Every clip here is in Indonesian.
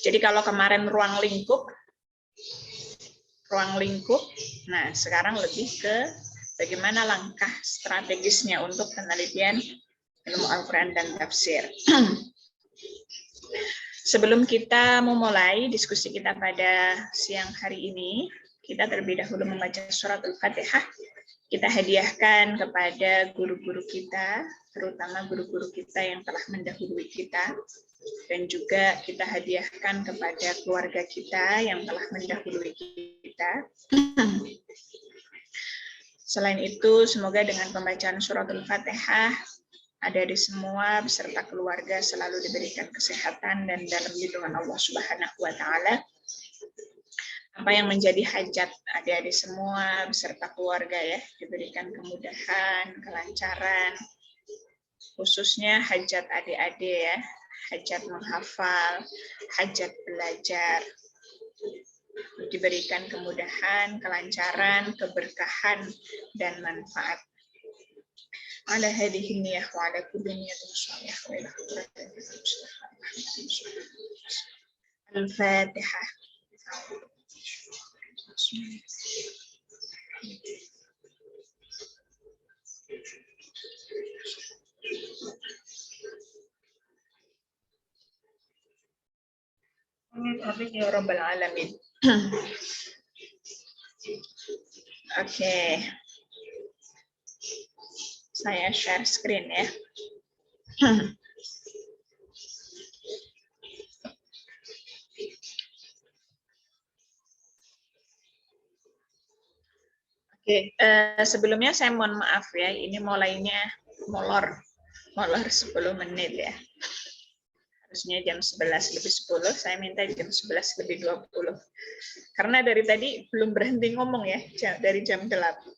Jadi kalau kemarin ruang lingkup, nah sekarang lebih ke bagaimana langkah strategisnya untuk penelitian ilmu Al-Quran dan tafsir. Sebelum kita memulai diskusi kita pada siang hari ini, kita terlebih dahulu membaca surat Al-Fatihah. Kita hadiahkan kepada guru-guru kita, terutama guru-guru kita yang telah mendahului kita, dan juga kita hadiahkan kepada keluarga kita yang telah mendahului kita. Selain itu, semoga dengan pembacaan surat Al-Fatihah, adik-adik semua beserta keluarga selalu diberikan kesehatan dan dalam lindungan Allah Subhanahu wa taala. Apa yang menjadi hajat adik-adik semua beserta keluarga ya, diberikan kemudahan, kelancaran. Khususnya hajat adik-adik ya, hajat menghafal, hajat belajar. Diberikan kemudahan, kelancaran, keberkahan dan manfaat. Ala hadhihi niyyah wa ala kulli niyyatin shalihah wa ila hadratin Al-Fatihah. Amin ya rabbal alamin. Oke. Saya share screen ya. Oke, sebelumnya saya mohon maaf ya, ini mulainya molor 10 menit ya. Harusnya jam 11 lebih 10, saya minta jam 11 lebih 20. Karena dari tadi belum berhenti ngomong ya, dari jam 7:30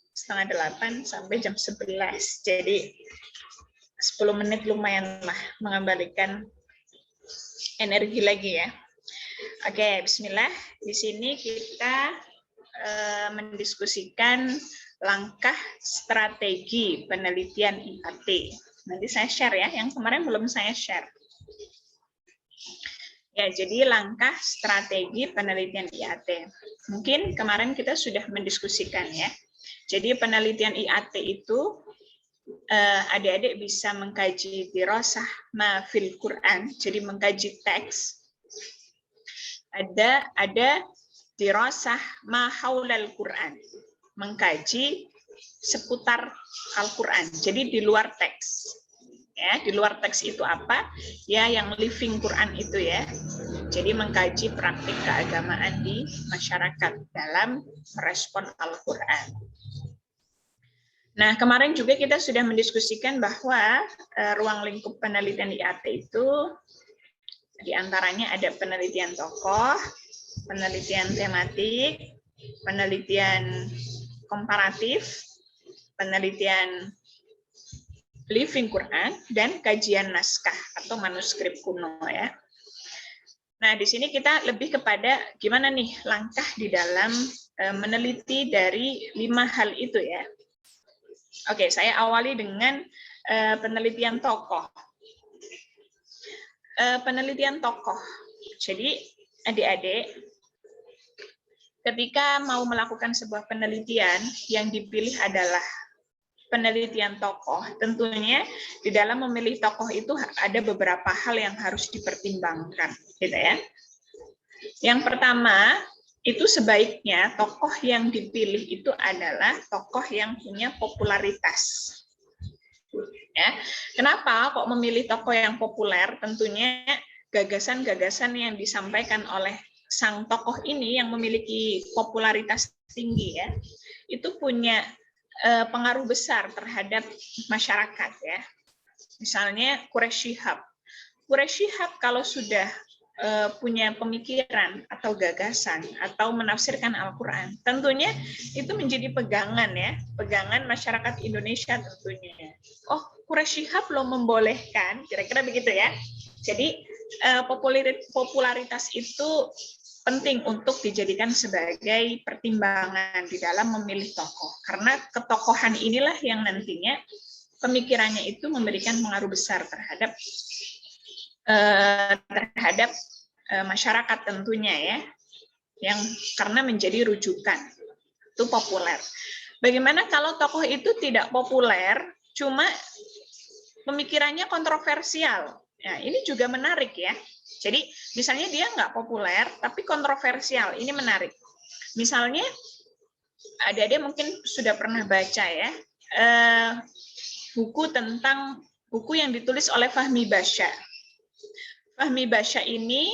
sampai jam 11. Jadi 10 menit lumayan lah mengembalikan energi lagi ya. Oke, bismillah. Di sini kita mendiskusikan langkah strategi penelitian IAT. Nanti saya share ya, yang kemarin belum saya share. Ya, jadi langkah strategi penelitian IAT. Mungkin kemarin kita sudah mendiskusikan ya. Jadi penelitian IAT itu adik-adik bisa mengkaji dirasah ma fil Quran, jadi mengkaji teks. Ada dirasah ma haulal Quran, mengkaji seputar Al-Quran. Jadi di luar teks. Ya, di luar teks itu apa? Ya, yang living Quran itu ya. Jadi mengkaji praktik keagamaan di masyarakat dalam merespon Al-Quran. Nah, kemarin juga kita sudah mendiskusikan bahwa ruang lingkup penelitian IAT itu diantaranya ada penelitian tokoh, penelitian tematik, penelitian komparatif, penelitian living Quran, dan kajian naskah atau manuskrip kuno ya. Nah, di sini kita lebih kepada gimana nih langkah di dalam meneliti dari 5 hal itu ya. Oke, saya awali dengan penelitian tokoh. Penelitian tokoh. Jadi, adik-adik, ketika mau melakukan sebuah penelitian, yang dipilih adalah penelitian tokoh, tentunya di dalam memilih tokoh itu ada beberapa hal yang harus dipertimbangkan, gitu ya. Yang pertama, itu sebaiknya tokoh yang dipilih itu adalah tokoh yang punya popularitas. Ya, kenapa kok memilih tokoh yang populer? Tentunya gagasan-gagasan yang disampaikan oleh sang tokoh ini yang memiliki popularitas tinggi ya, itu punya pengaruh besar terhadap masyarakat ya. Misalnya Quraisy Shihab. Quraisy Shihab kalau sudah punya pemikiran atau gagasan atau menafsirkan Al-Quran, tentunya itu menjadi pegangan ya, pegangan masyarakat Indonesia tentunya. Oh, Quraisy Shihab lo membolehkan, kira-kira begitu ya. Jadi popularitas itu penting untuk dijadikan sebagai pertimbangan di dalam memilih tokoh. Karena ketokohan inilah yang nantinya pemikirannya itu memberikan pengaruh besar terhadap masyarakat tentunya ya, yang karena menjadi rujukan, itu populer. Bagaimana kalau tokoh itu tidak populer, cuma pemikirannya kontroversial? Nah, ini juga menarik ya. Jadi misalnya dia nggak populer, tapi kontroversial, ini menarik. Misalnya, adik-adik mungkin sudah pernah baca ya, buku yang ditulis oleh Fahmi Basya. Fahmi Basya ini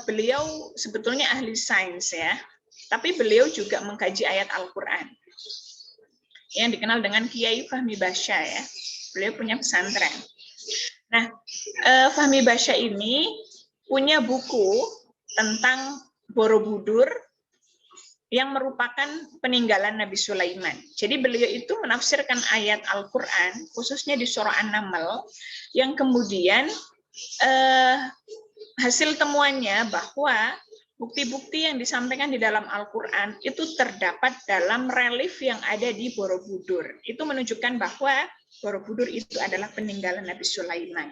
beliau sebetulnya ahli sains ya, tapi beliau juga mengkaji ayat Al-Quran. Yang dikenal dengan Kiai Fahmi Basya ya. Beliau punya pesantren. Nah, Fahmi Basya ini punya buku tentang Borobudur yang merupakan peninggalan Nabi Sulaiman. Jadi beliau itu menafsirkan ayat Al-Quran, khususnya di surah An-Naml, yang kemudian hasil temuannya bahwa bukti-bukti yang disampaikan di dalam Al-Quran itu terdapat dalam relief yang ada di Borobudur. Itu menunjukkan bahwa Borobudur itu adalah peninggalan Nabi Sulaiman.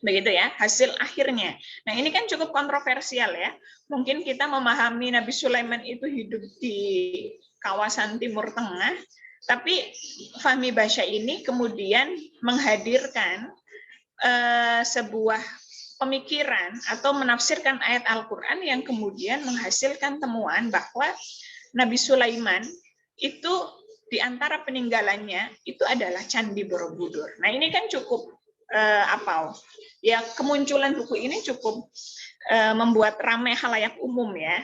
Begitu ya, hasil akhirnya. Nah, ini kan cukup kontroversial ya. Mungkin kita memahami Nabi Sulaiman itu hidup di kawasan Timur Tengah, tapi Fahmi Basya ini kemudian menghadirkan sebuah pemikiran atau menafsirkan ayat Al-Quran yang kemudian menghasilkan temuan bahwa Nabi Sulaiman itu di antara peninggalannya itu adalah Candi Borobudur. Nah, ini kan cukup ya, kemunculan buku ini cukup membuat ramai khalayak umum ya.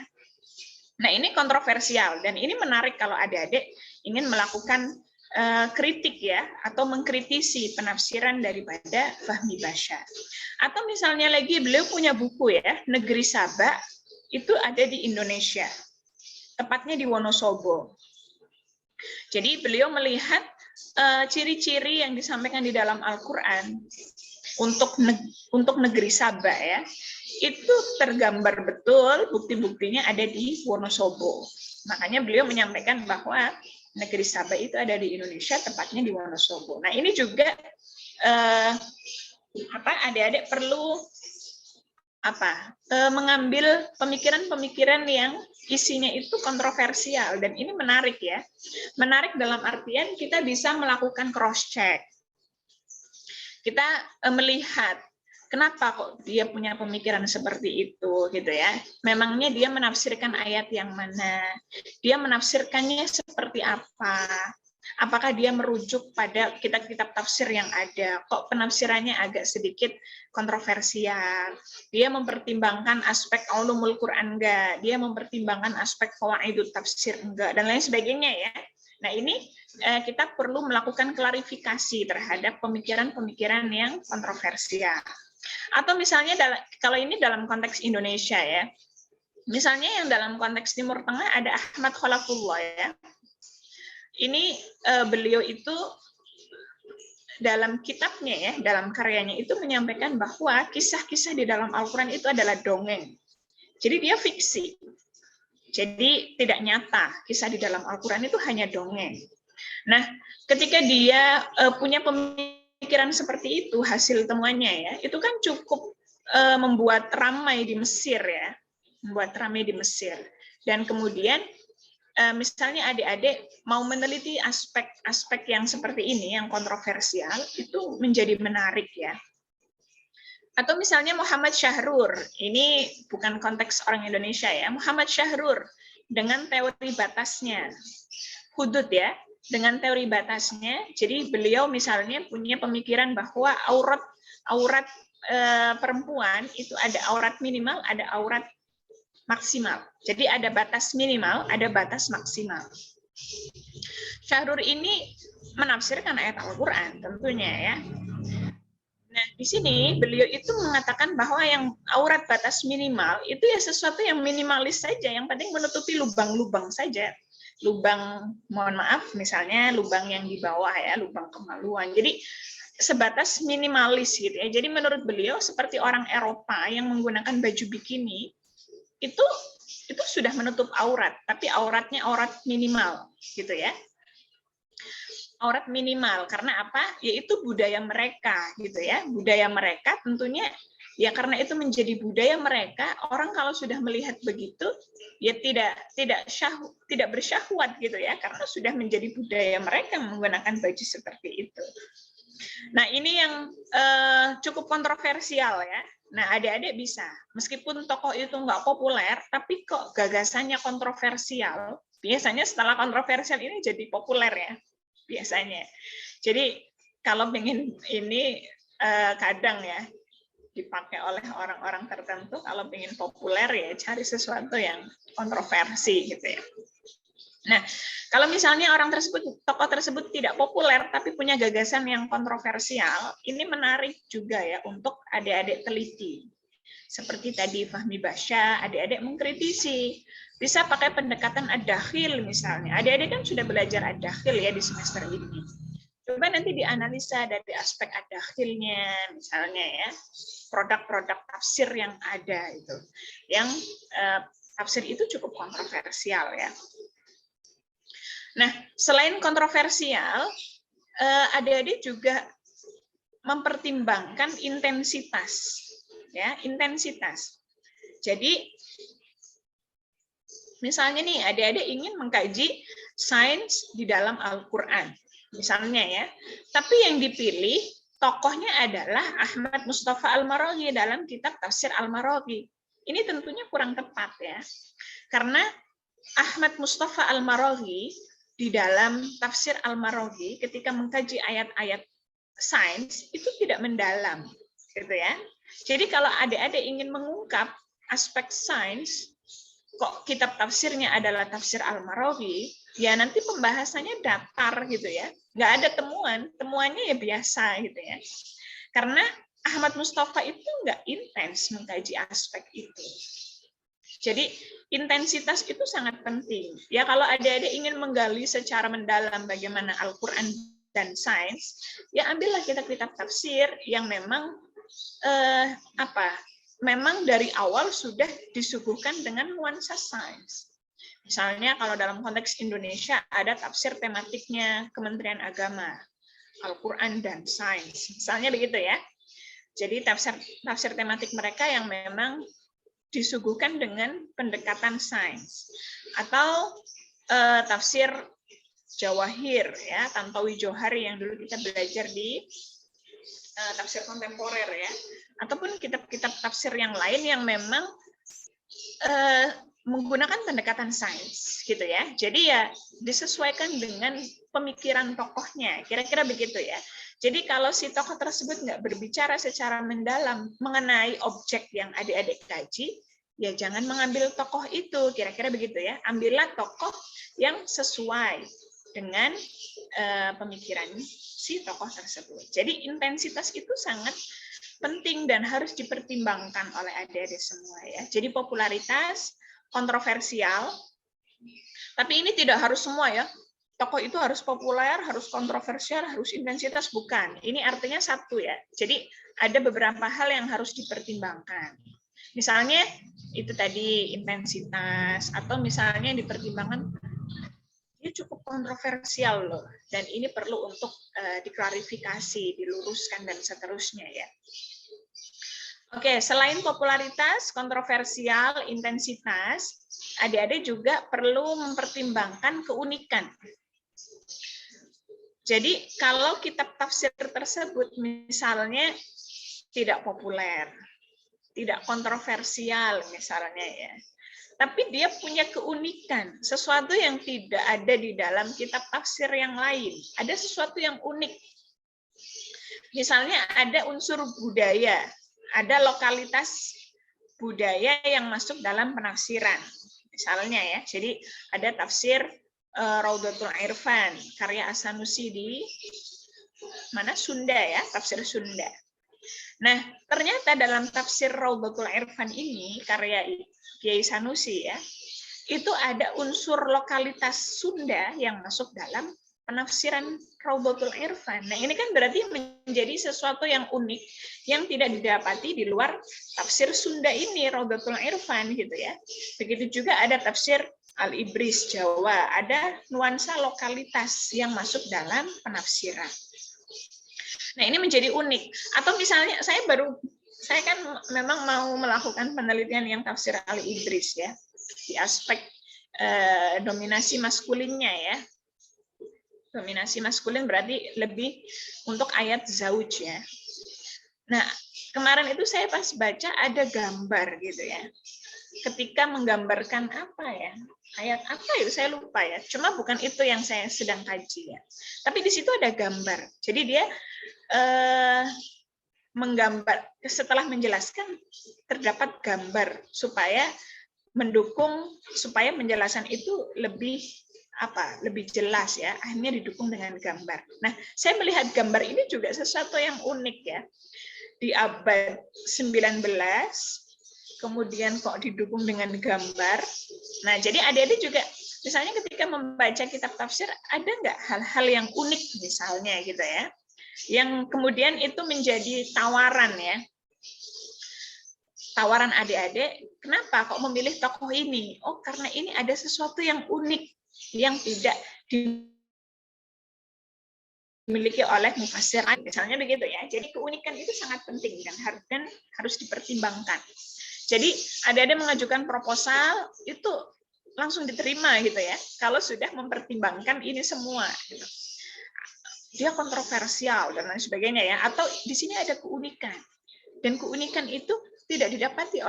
Nah, ini kontroversial dan ini menarik kalau adik-adik ingin melakukan kritik ya, atau mengkritisi penafsiran daripada Fahmi Basya. Atau misalnya lagi beliau punya buku ya, Negeri Saba, itu ada di Indonesia, tepatnya di Wonosobo. Jadi beliau melihat ciri-ciri yang disampaikan di dalam Al-Quran untuk negeri Saba ya, itu tergambar betul, bukti-buktinya ada di Wonosobo. Makanya beliau menyampaikan bahwa negeri Saba itu ada di Indonesia, tepatnya di Wonosobo. Nah, ini juga adik-adik perlu mengambil pemikiran-pemikiran yang isinya itu kontroversial, dan ini menarik ya. Menarik dalam artian kita bisa melakukan cross check. Kita melihat kenapa kok dia punya pemikiran seperti itu gitu ya. Memangnya dia menafsirkan ayat yang mana? Dia menafsirkannya seperti apa? Apakah dia merujuk pada kitab-kitab tafsir yang ada? Kok penafsirannya agak sedikit kontroversial? Dia mempertimbangkan aspek ulumul Quran enggak? Dia mempertimbangkan aspek fawaidut tafsir enggak? Dan lain sebagainya ya. Nah, ini kita perlu melakukan klarifikasi terhadap pemikiran-pemikiran yang kontroversial. Atau misalnya kalau ini dalam konteks Indonesia ya, misalnya yang dalam konteks Timur Tengah ada Ahmad Khalafullah ya. Ini beliau itu dalam kitabnya ya, dalam karyanya itu menyampaikan bahwa kisah-kisah di dalam Al-Quran itu adalah dongeng. Jadi dia fiksi. Jadi tidak nyata, kisah di dalam Al-Quran itu hanya dongeng. Nah, ketika dia punya pemikiran seperti itu, hasil temuannya ya, itu kan cukup membuat ramai di Mesir ya, membuat ramai di Mesir. Dan kemudian misalnya adik-adik mau meneliti aspek-aspek yang seperti ini, yang kontroversial, itu menjadi menarik ya. Atau misalnya Muhammad Syahrur, ini bukan konteks orang Indonesia ya, Muhammad Syahrur dengan teori batasnya, hudud ya, dengan teori batasnya. Jadi beliau misalnya punya pemikiran bahwa aurat perempuan itu ada aurat minimal, ada aurat maksimal. Jadi ada batas minimal, ada batas maksimal. Syahrur ini menafsirkan ayat Al-Quran tentunya ya. Nah, di sini beliau itu mengatakan bahwa yang aurat batas minimal itu ya sesuatu yang minimalis saja, yang penting menutupi lubang-lubang saja. Lubang, mohon maaf, misalnya lubang yang di bawah ya, lubang kemaluan. Jadi sebatas minimalis gitu ya. Jadi menurut beliau seperti orang Eropa yang menggunakan baju bikini itu sudah menutup aurat, tapi auratnya aurat minimal gitu ya. Aurat minimal karena apa? Yaitu budaya mereka gitu ya. Budaya mereka tentunya Ya karena itu menjadi budaya mereka, orang kalau sudah melihat begitu, ya tidak bersyahwat gitu ya, karena sudah menjadi budaya mereka menggunakan baju seperti itu. Nah ini yang cukup kontroversial ya. Nah adik-adik bisa, meskipun tokoh itu nggak populer, tapi kok gagasannya kontroversial. Biasanya setelah kontroversial ini jadi populer ya, biasanya. Jadi kalau pengen ini kadang ya dipakai oleh orang-orang tertentu, kalau pengen populer ya cari sesuatu yang kontroversi gitu ya. Nah, kalau misalnya tokoh tersebut tidak populer tapi punya gagasan yang kontroversial, ini menarik juga ya untuk adik-adik teliti. Seperti tadi Fahmi Basya, adik-adik mengkritisi. Bisa pakai pendekatan ad-dakhil misalnya. Adik-adik kan sudah belajar ad-dakhil ya di semester ini. Coba nanti dianalisa dari aspek ad-dakhilnya misalnya ya. Produk-produk tafsir yang ada itu. Yang tafsir itu cukup kontroversial ya. Nah, selain kontroversial, adik-adik juga mempertimbangkan intensitas, ya, intensitas. Jadi, misalnya nih, adik-adik ingin mengkaji sains di dalam Al-Quran, misalnya ya, tapi yang dipilih tokohnya adalah Ahmad Mustafa Al-Maraghi dalam kitab Tafsir Al-Maraghi. Ini tentunya kurang tepat ya, karena Ahmad Mustafa Al-Maraghi di dalam Tafsir Al-Maraghi ketika mengkaji ayat-ayat sains itu tidak mendalam, gitu ya. Jadi kalau adik-adik ingin mengungkap aspek sains, kok kitab tafsirnya adalah Tafsir Al-Maraghi, ya nanti pembahasannya datar gitu ya, nggak ada temuannya ya biasa gitu ya. Karena Ahmad Mustafa itu nggak intens mengkaji aspek itu. Jadi intensitas itu sangat penting. Ya kalau adik-adik ingin menggali secara mendalam bagaimana Al-Quran dan sains, ya ambillah kitab-kitab tafsir yang memang memang dari awal sudah disuguhkan dengan nuansa sains. Misalnya kalau dalam konteks Indonesia ada tafsir tematiknya Kementerian Agama, Al-Quran dan sains. Misalnya begitu ya. Jadi tafsir tematik mereka yang memang disuguhkan dengan pendekatan sains, atau tafsir Jawahir ya, Tantowi Johari yang dulu kita belajar di tafsir kontemporer ya, ataupun kitab-kitab tafsir yang lain yang memang menggunakan pendekatan sains gitu ya. Jadi ya disesuaikan dengan pemikiran tokohnya, kira-kira begitu ya. Jadi kalau si tokoh tersebut nggak berbicara secara mendalam mengenai objek yang adik-adik kaji, ya jangan mengambil tokoh itu, kira-kira begitu ya. Ambillah tokoh yang sesuai dengan pemikiran si tokoh tersebut. Jadi intensitas itu sangat penting dan harus dipertimbangkan oleh adik-adik semua ya. Jadi popularitas, kontroversial, tapi ini tidak harus semua ya. Tokoh itu harus populer, harus kontroversial, harus intensitas, bukan. Ini artinya satu ya. Jadi ada beberapa hal yang harus dipertimbangkan. Misalnya itu tadi intensitas, atau misalnya dipertimbangkan ini cukup kontroversial loh, dan ini perlu untuk diklarifikasi, diluruskan dan seterusnya ya. Oke, selain popularitas, kontroversial, intensitas, adik-adik juga perlu mempertimbangkan keunikan. Jadi kalau kitab tafsir tersebut misalnya tidak populer, tidak kontroversial misalnya ya, tapi dia punya keunikan, sesuatu yang tidak ada di dalam kitab tafsir yang lain, ada sesuatu yang unik. Misalnya ada unsur budaya, ada lokalitas budaya yang masuk dalam penafsiran, misalnya ya. Jadi ada tafsir Raudatul Irfan karya As-Sanusi di mana Sunda ya, tafsir Sunda. Nah, ternyata dalam tafsir Raudatul Irfan ini karya Kiai Sanusi ya, itu ada unsur lokalitas Sunda yang masuk dalam penafsiran Raudatul Irfan. Nah, ini kan berarti menjadi sesuatu yang unik yang tidak didapati di luar tafsir Sunda ini, Raudatul Irfan gitu ya. Begitu juga ada tafsir Al-Ibris Jawa, ada nuansa lokalitas yang masuk dalam penafsiran. Nah, ini menjadi unik. Atau misalnya saya baru saya kan memang mau melakukan penelitian yang tafsir Ali Idris ya, di aspek dominasi maskulinnya ya. Dominasi maskulin berarti lebih untuk ayat zauj ya. Nah, kemarin itu saya pas baca ada gambar gitu ya. Ketika menggambarkan apa ya? Ayat apa itu saya lupa ya. Cuma bukan itu yang saya sedang kaji ya. Tapi di situ ada gambar. Jadi dia menggambar, setelah menjelaskan terdapat gambar supaya mendukung, supaya penjelasan itu lebih lebih jelas ya, akhirnya didukung dengan gambar. Nah, saya melihat gambar ini juga sesuatu yang unik ya. Di abad 19, kemudian kok didukung dengan gambar. Nah, jadi adik-adik juga misalnya ketika membaca kitab tafsir, ada nggak hal-hal yang unik misalnya gitu ya, yang kemudian itu menjadi tawaran ya, tawaran adik-adik, kenapa kok memilih tokoh ini? Oh, karena ini ada sesuatu yang unik yang tidak dimiliki oleh mufassir, misalnya begitu ya. Jadi keunikan itu sangat penting dan harus dipertimbangkan. Jadi adik-adik mengajukan proposal itu langsung diterima gitu ya, kalau sudah mempertimbangkan ini semua. Gitu. Dia kontroversial dan lain sebagainya ya, atau di sini ada keunikan. Dan keunikan itu tidak didapati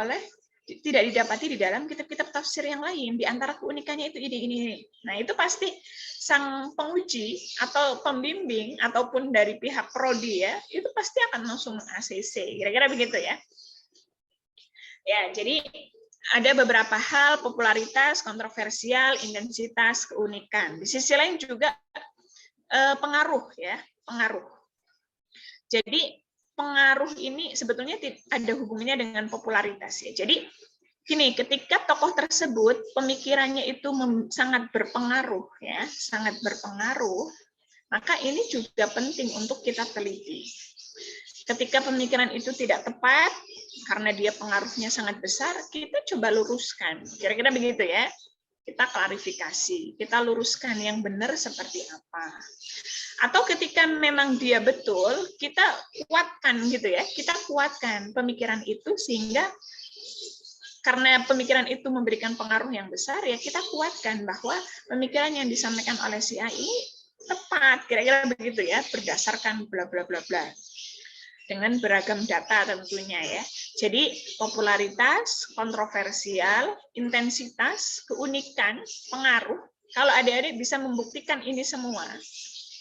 di dalam kitab-kitab tafsir yang lain. Di antara keunikannya itu ini. Nah, itu pasti sang penguji atau pembimbing ataupun dari pihak prodi ya, itu pasti akan langsung ACC. Kira-kira begitu ya. Ya, jadi ada beberapa hal, popularitas, kontroversial, intensitas, keunikan. Di sisi lain juga pengaruh ya, pengaruh. Jadi pengaruh ini sebetulnya ada hubungannya dengan popularitas ya. Jadi gini, ketika tokoh tersebut pemikirannya itu sangat berpengaruh ya, sangat berpengaruh, maka ini juga penting untuk kita teliti. Ketika pemikiran itu tidak tepat karena dia pengaruhnya sangat besar, kita coba luruskan. Kira-kira begitu ya. Kita klarifikasi, kita luruskan yang benar seperti apa. Atau ketika memang dia betul, kita kuatkan gitu ya, kita kuatkan pemikiran itu sehingga karena pemikiran itu memberikan pengaruh yang besar, ya kita kuatkan bahwa pemikiran yang disampaikan oleh si A ini tepat, kira-kira begitu ya, berdasarkan bla bla bla bla. Dengan beragam data tentunya ya. Jadi popularitas, kontroversial, intensitas, keunikan, pengaruh. Kalau adik-adik bisa membuktikan ini semua,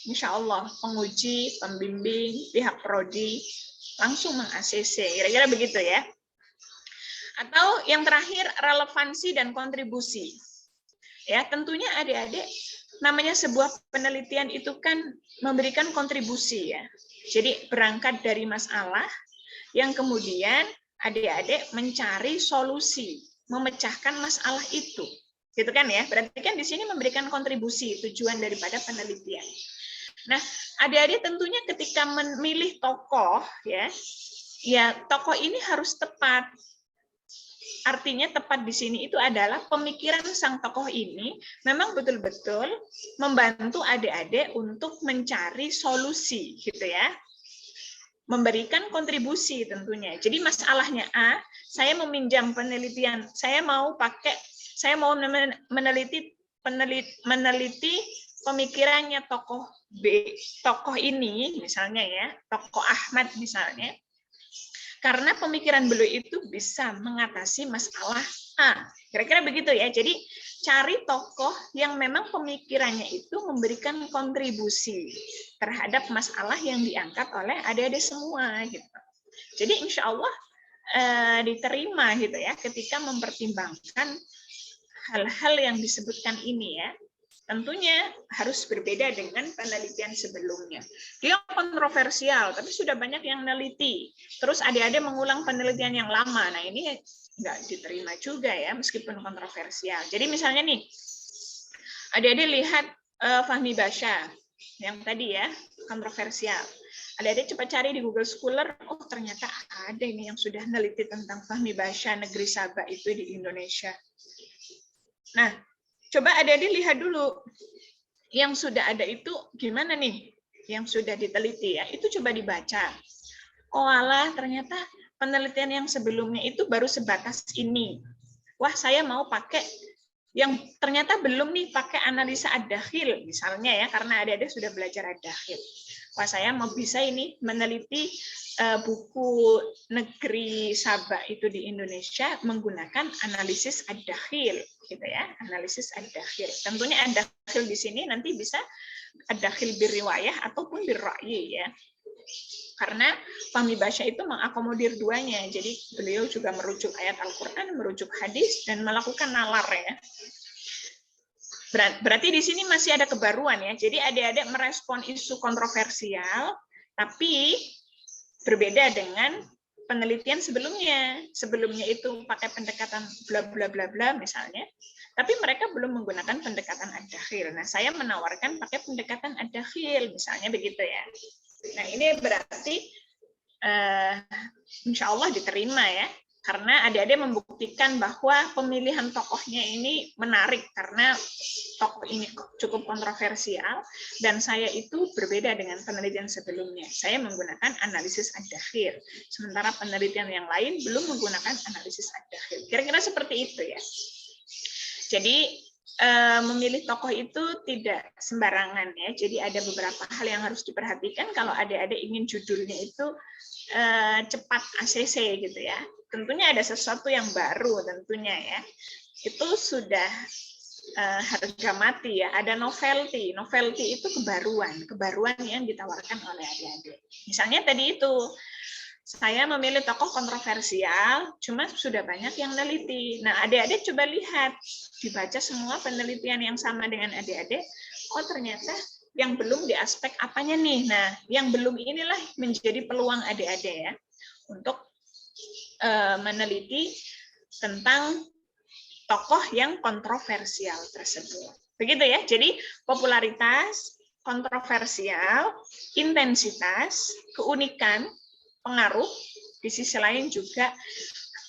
insya Allah penguji, pembimbing, pihak prodi langsung meng-ACC. Kira-kira begitu ya. Atau yang terakhir, relevansi dan kontribusi. Ya, tentunya adik-adik namanya sebuah penelitian itu kan memberikan kontribusi ya. Jadi berangkat dari masalah yang kemudian adik-adik mencari solusi, memecahkan masalah itu. Gitu kan ya? Berarti kan di sini memberikan kontribusi tujuan daripada penelitian. Nah, adik-adik tentunya ketika memilih tokoh ya tokoh ini harus tepat. Artinya tepat di sini itu adalah pemikiran sang tokoh ini memang betul-betul membantu adik-adik untuk mencari solusi, gitu ya. Memberikan kontribusi tentunya. Jadi masalahnya A, saya meminjam penelitian, saya mau meneliti pemikirannya tokoh B, tokoh ini misalnya ya, tokoh Ahmad misalnya. Karena pemikiran beliau itu bisa mengatasi masalah A. Kira-kira begitu ya. Jadi cari tokoh yang memang pemikirannya itu memberikan kontribusi terhadap masalah yang diangkat oleh adik-adik semua. Gitu. Jadi insya Allah diterima gitu ya ketika mempertimbangkan hal-hal yang disebutkan ini ya. Tentunya harus berbeda dengan penelitian sebelumnya. Dia kontroversial, tapi sudah banyak yang neliti. Terus adik-adik mengulang penelitian yang lama. Nah ini nggak diterima juga ya, meskipun kontroversial. Jadi misalnya nih, adik-adik lihat Fahmi Basya, yang tadi ya, kontroversial. Adik-adik coba cari di Google Scholar, oh ternyata ada ini yang sudah neliti tentang Fahmi Basya, negeri Sabah itu di Indonesia. Nah, coba adik-adik lihat dulu yang sudah ada itu gimana nih, yang sudah diteliti ya, itu coba dibaca. Oh alah, ternyata penelitian yang sebelumnya itu baru sebatas ini. Wah, saya mau pakai yang ternyata belum nih pakai analisa ad-dakhil misalnya ya, karena adik-adik sudah belajar ad-dakhil. Wah, saya mau bisa ini meneliti buku negeri Sabah itu di Indonesia menggunakan analisis ad-dakhil gitu ya, analisis ad-dakhil. Tentunya ad-dakhil di sini nanti bisa ad-dakhil birriwayah ataupun birra'yi ya. Karena Fahmi Basya itu mengakomodir duanya. Jadi beliau juga merujuk ayat Al-Qur'an, merujuk hadis dan melakukan nalar ya. Berarti di sini masih ada kebaruan ya. Jadi adik-adik merespon isu kontroversial, tapi berbeda dengan penelitian sebelumnya. Sebelumnya itu pakai pendekatan bla bla bla bla misalnya, tapi mereka belum menggunakan pendekatan ad-dakhil. Nah, saya menawarkan pakai pendekatan ad-dakhil misalnya begitu ya. Nah, ini berarti insya Allah diterima ya. Karena adik-adik membuktikan bahwa pemilihan tokohnya ini menarik karena tokoh ini cukup kontroversial dan saya itu berbeda dengan penelitian sebelumnya. Saya menggunakan analisis ad-dakhil, sementara penelitian yang lain belum menggunakan analisis ad-dakhil. Kira-kira seperti itu ya. Jadi memilih tokoh itu tidak sembarangan ya. Jadi ada beberapa hal yang harus diperhatikan kalau adik-adik ingin judulnya itu cepat ACC gitu ya. Tentunya ada sesuatu yang baru tentunya ya. Itu sudah harga mati ya. Ada novelty. Novelty itu kebaruan yang ditawarkan oleh adik-adik. Misalnya tadi itu saya memilih tokoh kontroversial, cuma sudah banyak yang neliti. Nah, adik-adik coba lihat, dibaca semua penelitian yang sama dengan adik-adik. Oh, ternyata yang belum di aspek apanya nih. Nah, yang belum inilah menjadi peluang adik-adik ya untuk meneliti tentang tokoh yang kontroversial tersebut. Begitu ya. Jadi popularitas, kontroversial, intensitas, keunikan, pengaruh. Di sisi lain juga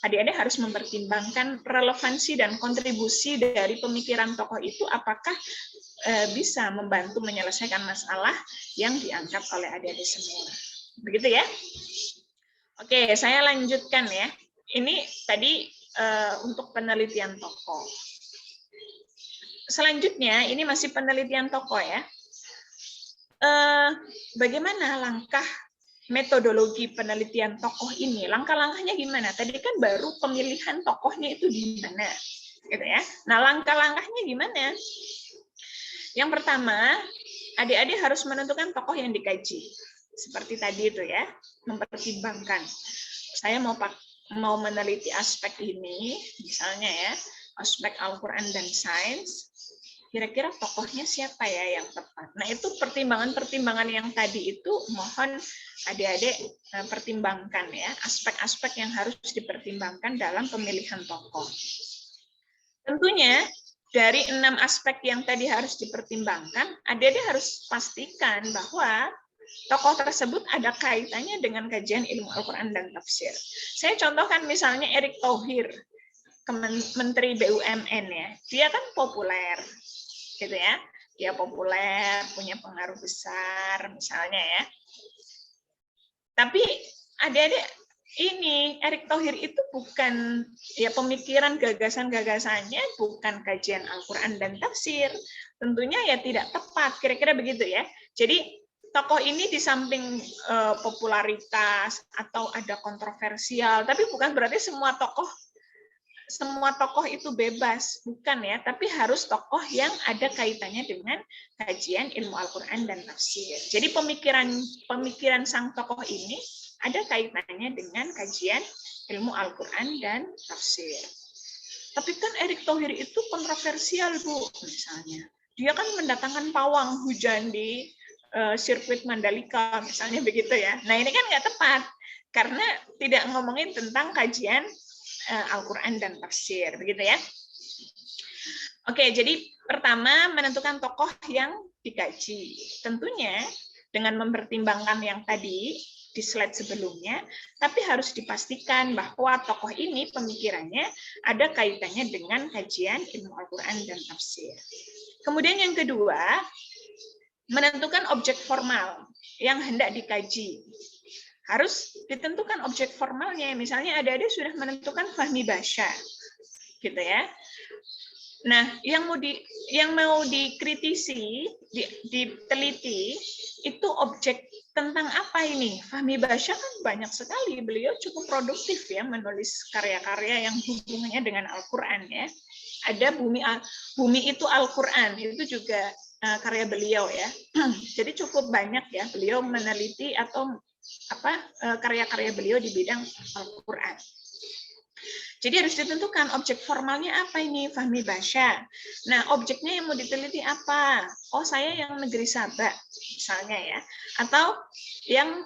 adik-adik harus mempertimbangkan relevansi dan kontribusi dari pemikiran tokoh itu apakah bisa membantu menyelesaikan masalah yang diangkat oleh adik-adik semua. Begitu ya. Oke, saya lanjutkan ya. Ini tadi untuk penelitian tokoh. Selanjutnya, ini masih penelitian tokoh ya. Bagaimana langkah metodologi penelitian tokoh ini? Langkah-langkahnya gimana? Tadi kan baru pemilihan tokohnya itu di mana, gitu ya. Nah, langkah-langkahnya gimana? Yang pertama, adik-adik harus menentukan tokoh yang dikaji. Seperti tadi itu ya, mempertimbangkan. Saya mau meneliti aspek ini, misalnya ya, aspek Al-Quran dan sains, kira-kira tokohnya siapa ya yang tepat. Nah, itu pertimbangan-pertimbangan yang tadi itu mohon adik-adik pertimbangkan ya, aspek-aspek yang harus dipertimbangkan dalam pemilihan tokoh. Tentunya dari 6 aspek yang tadi harus dipertimbangkan, adik-adik harus pastikan bahwa tokoh tersebut ada kaitannya dengan kajian ilmu Al-Quran dan tafsir. Saya contohkan misalnya Erick Thohir, Menteri BUMN ya. Dia kan populer, gitu ya. Dia populer, punya pengaruh besar, misalnya ya. Tapi adik-adik ini Erick Thohir itu bukan ya pemikiran gagasan-gagasannya bukan kajian Al-Quran dan tafsir. Tentunya ya tidak tepat, kira-kira begitu ya. Jadi tokoh ini di samping popularitas atau ada kontroversial, tapi bukan berarti semua tokoh itu bebas, bukan ya, tapi harus tokoh yang ada kaitannya dengan kajian ilmu Al-Quran dan tafsir. Jadi pemikiran sang tokoh ini ada kaitannya dengan kajian ilmu Al-Quran dan tafsir. Tapi kan Erick Thohir itu kontroversial, Bu, misalnya. Dia kan mendatangkan pawang hujan di sirkuit Mandalika, misalnya begitu ya. Nah, ini kan nggak tepat, karena tidak ngomongin tentang kajian Al-Quran dan tafsir, begitu ya. Oke, jadi pertama menentukan tokoh yang dikaji. Tentunya dengan mempertimbangkan yang tadi di slide sebelumnya, tapi harus dipastikan bahwa tokoh ini pemikirannya ada kaitannya dengan kajian ilmu Al-Quran dan tafsir. Kemudian yang kedua, menentukan objek formal yang hendak dikaji. harus ditentukan objek formalnya. Misalnya adik-adik sudah menentukan Fahmi Basya, gitu ya. Nah, yang mau dikritisi, diteliti itu objek tentang apa ini? Fahmi Basya kan banyak sekali. Beliau cukup produktif ya menulis karya-karya yang hubungannya dengan Al-Qur'an ya. Ada Bumi itu Al-Qur'an, itu juga karya beliau ya. Jadi cukup banyak ya beliau meneliti atau karya-karya beliau di bidang Al-Qur'an. Jadi harus ditentukan objek formalnya apa ini, Fahmi Basya. Nah, objeknya yang mau diteliti apa? Oh, saya yang Negeri Saba, misalnya ya. Atau yang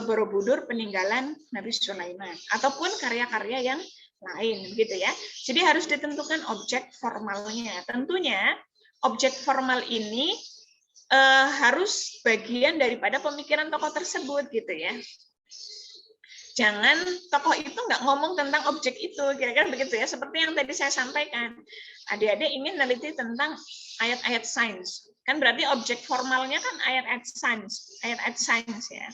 Borobudur peninggalan Nabi Sulaiman. Ataupun karya-karya yang lain, gitu ya. Jadi harus ditentukan objek formalnya. Tentunya objek formal ini harus bagian daripada pemikiran tokoh tersebut, gitu ya. Jangan tokoh itu nggak ngomong tentang objek itu, kira-kira begitu ya. Seperti yang tadi saya sampaikan, adik-adik ingin meneliti tentang ayat-ayat sains, kan berarti objek formalnya kan ayat-ayat sains ya.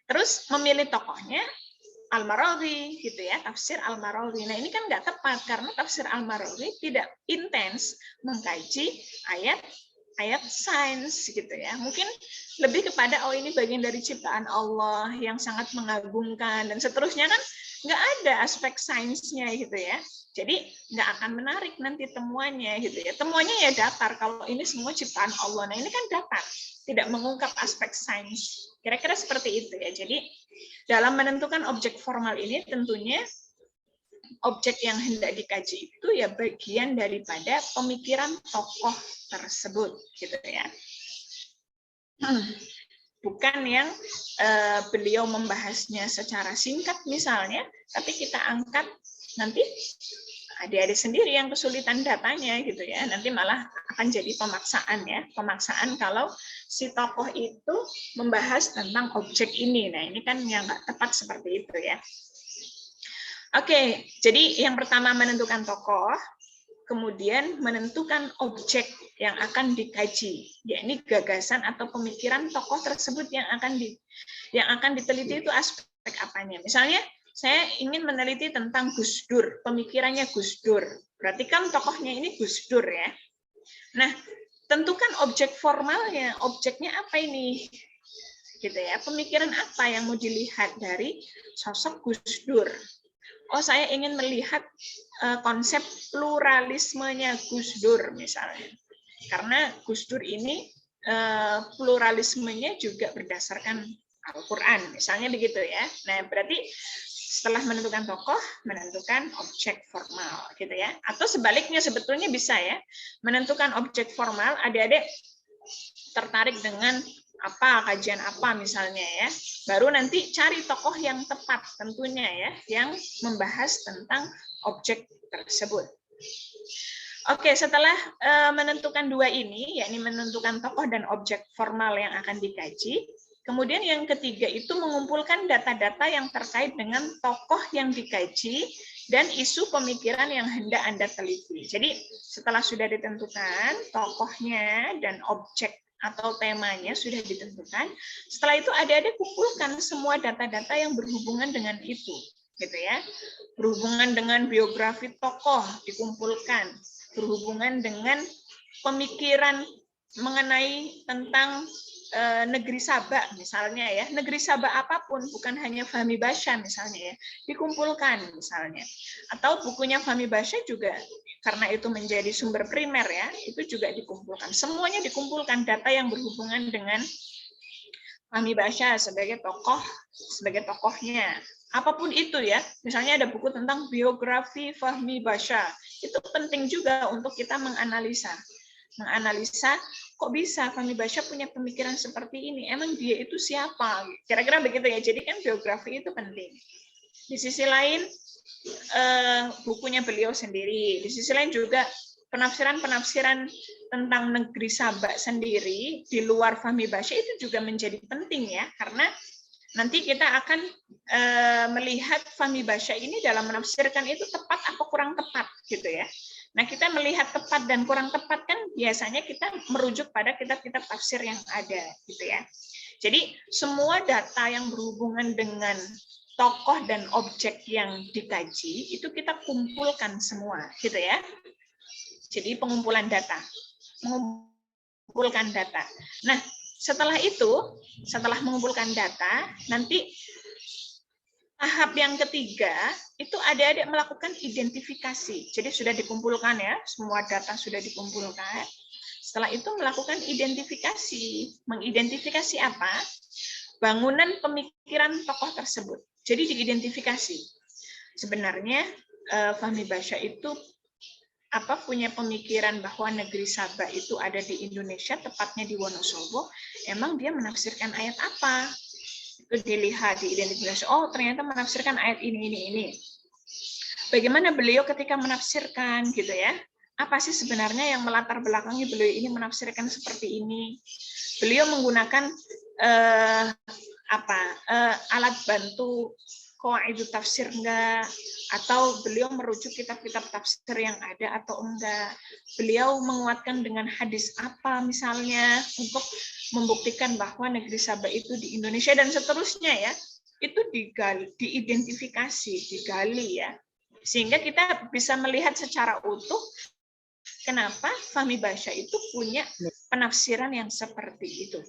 Terus memilih tokohnya Al-Maraghi gitu ya, tafsir Al-Maraghi. Nah ini kan nggak tepat karena tafsir Al-Maraghi tidak intens mengkaji ayat sains gitu ya. Mungkin lebih kepada ini bagian dari ciptaan Allah yang sangat mengagumkan dan seterusnya, kan nggak ada aspek sainsnya gitu ya. Jadi nggak akan menarik nanti temuannya gitu ya. Temuannya ya datar, kalau ini semua ciptaan Allah. Nah ini kan datar, tidak mengungkap aspek sains. Kira-kira seperti itu ya. Jadi dalam menentukan objek formal ini tentunya objek yang hendak dikaji itu ya bagian daripada pemikiran tokoh tersebut, gitu ya. Bukan yang beliau membahasnya secara singkat misalnya, tapi kita angkat nanti adik-adik sendiri yang kesulitan datanya, gitu ya. Nanti malah akan jadi pemaksaan ya, pemaksaan kalau si tokoh itu membahas tentang objek ini. Nah ini kan yang nggak tepat seperti itu ya. Oke, jadi yang pertama menentukan tokoh, kemudian menentukan objek yang akan dikaji, yakni gagasan atau pemikiran tokoh tersebut yang akan diteliti itu aspek apanya. Misalnya, saya ingin meneliti tentang Gus Dur, pemikirannya Gus Dur. Berarti kan tokohnya ini Gus Dur ya. Nah, tentukan objek formalnya, objeknya apa ini? Gitu ya, pemikiran apa yang mau dilihat dari sosok Gus Dur? Oh, saya ingin melihat konsep pluralismenya Gus Dur misalnya. Karena Gus Dur ini pluralismenya juga berdasarkan Al-Qur'an, misalnya begitu ya. Nah, berarti setelah menentukan tokoh, menentukan objek formal gitu ya. Atau sebaliknya sebetulnya bisa ya. Menentukan objek formal, adik-adik tertarik dengan apa, kajian apa misalnya ya, baru nanti cari tokoh yang tepat tentunya ya, yang membahas tentang objek tersebut. Oke, setelah menentukan dua ini, yakni menentukan tokoh dan objek formal yang akan dikaji, kemudian yang ketiga itu mengumpulkan data-data yang terkait dengan tokoh yang dikaji dan isu pemikiran yang hendak Anda teliti. Jadi setelah sudah ditentukan tokohnya dan objek atau temanya sudah ditentukan, setelah itu adik-adik kumpulkan semua data-data yang berhubungan dengan itu, gitu ya. Berhubungan dengan biografi tokoh dikumpulkan, berhubungan dengan pemikiran mengenai tentang negeri Saba misalnya ya, negeri Saba apapun, bukan hanya Fahmi Basya misalnya ya, dikumpulkan misalnya. Atau bukunya Fahmi Basya juga, karena itu menjadi sumber primer ya, itu juga dikumpulkan. Semuanya dikumpulkan, data yang berhubungan dengan Fahmi Basya sebagai tokohnya. Apapun itu ya, misalnya ada buku tentang biografi Fahmi Basya, itu penting juga untuk kita menganalisa kok bisa Fahmi Basya punya pemikiran seperti ini, emang dia itu siapa, kira-kira begitu ya. Jadi kan biografi itu penting. Di sisi lain bukunya beliau sendiri, di sisi lain juga penafsiran tentang negeri Saba sendiri di luar Fahmi Basya itu juga menjadi penting ya, karena nanti kita akan melihat Fahmi Basya ini dalam menafsirkan itu tepat apa kurang tepat gitu ya. Nah, kita melihat tepat dan kurang tepat kan biasanya kita merujuk pada kitab-kitab tafsir yang ada gitu ya. Jadi semua data yang berhubungan dengan tokoh dan objek yang dikaji itu kita kumpulkan semua, gitu ya. Jadi pengumpulan data, mengumpulkan data. Nah, setelah itu, setelah mengumpulkan data, nanti tahap yang ketiga itu adik-adik melakukan identifikasi. Jadi sudah dikumpulkan ya, semua data sudah dikumpulkan. Setelah itu melakukan identifikasi. Mengidentifikasi apa? Bangunan pemikiran tokoh tersebut. Jadi diidentifikasi. Sebenarnya Fahmi Basya itu punya pemikiran bahwa negeri Sabah itu ada di Indonesia, tepatnya di Wonosobo. Emang dia menafsirkan ayat apa? Itu dilihat, diidentifikasi. Oh, ternyata menafsirkan ayat ini. Bagaimana beliau ketika menafsirkan, gitu ya? Apa sih sebenarnya yang melatar belakangi beliau ini menafsirkan seperti ini? Beliau menggunakan alat bantu qawaidut tafsir enggak, atau beliau merujuk kitab-kitab tafsir yang ada atau enggak, beliau menguatkan dengan hadis apa misalnya untuk membuktikan bahwa negeri Sabah itu di Indonesia dan seterusnya ya, itu digali, diidentifikasi, digali ya, sehingga kita bisa melihat secara utuh kenapa Fahmi Basya itu punya penafsiran yang seperti itu.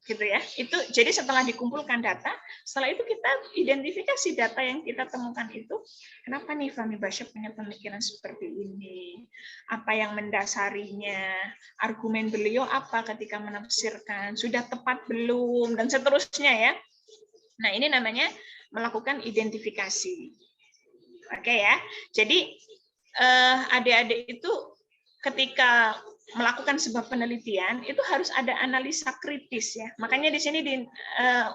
Gitu ya. Itu jadi setelah dikumpulkan data, setelah itu kita identifikasi data yang kita temukan itu, kenapa nih Fahmi Basya punya pemikiran seperti ini? Apa yang mendasarinya? Argumen beliau apa ketika menafsirkan? Sudah tepat belum? Dan seterusnya ya. Nah, ini namanya melakukan identifikasi. Oke ya. Jadi adik-adik itu ketika melakukan sebuah penelitian itu harus ada analisa kritis ya. Makanya di sini di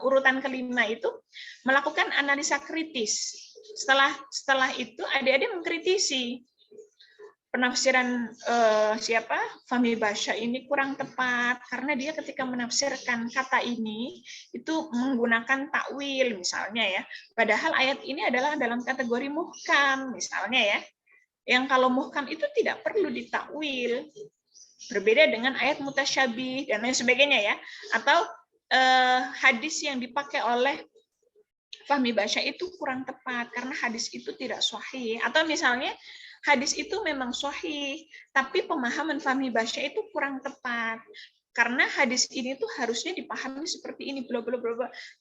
urutan kelima itu melakukan analisa kritis. Setelah itu adik-adik mengkritisi penafsiran Fahmi Basya ini kurang tepat karena dia ketika menafsirkan kata ini itu menggunakan takwil misalnya ya. Padahal ayat ini adalah dalam kategori muhkam misalnya ya. Yang kalau muhkam itu tidak perlu ditakwil. Berbeda dengan ayat mutasyabih dan lain sebagainya ya, atau hadis yang dipakai oleh Fahmi Basya itu kurang tepat karena hadis itu tidak sahih, atau misalnya hadis itu memang sahih tapi pemahaman Fahmi Basya itu kurang tepat karena hadis ini tuh harusnya dipahami seperti ini,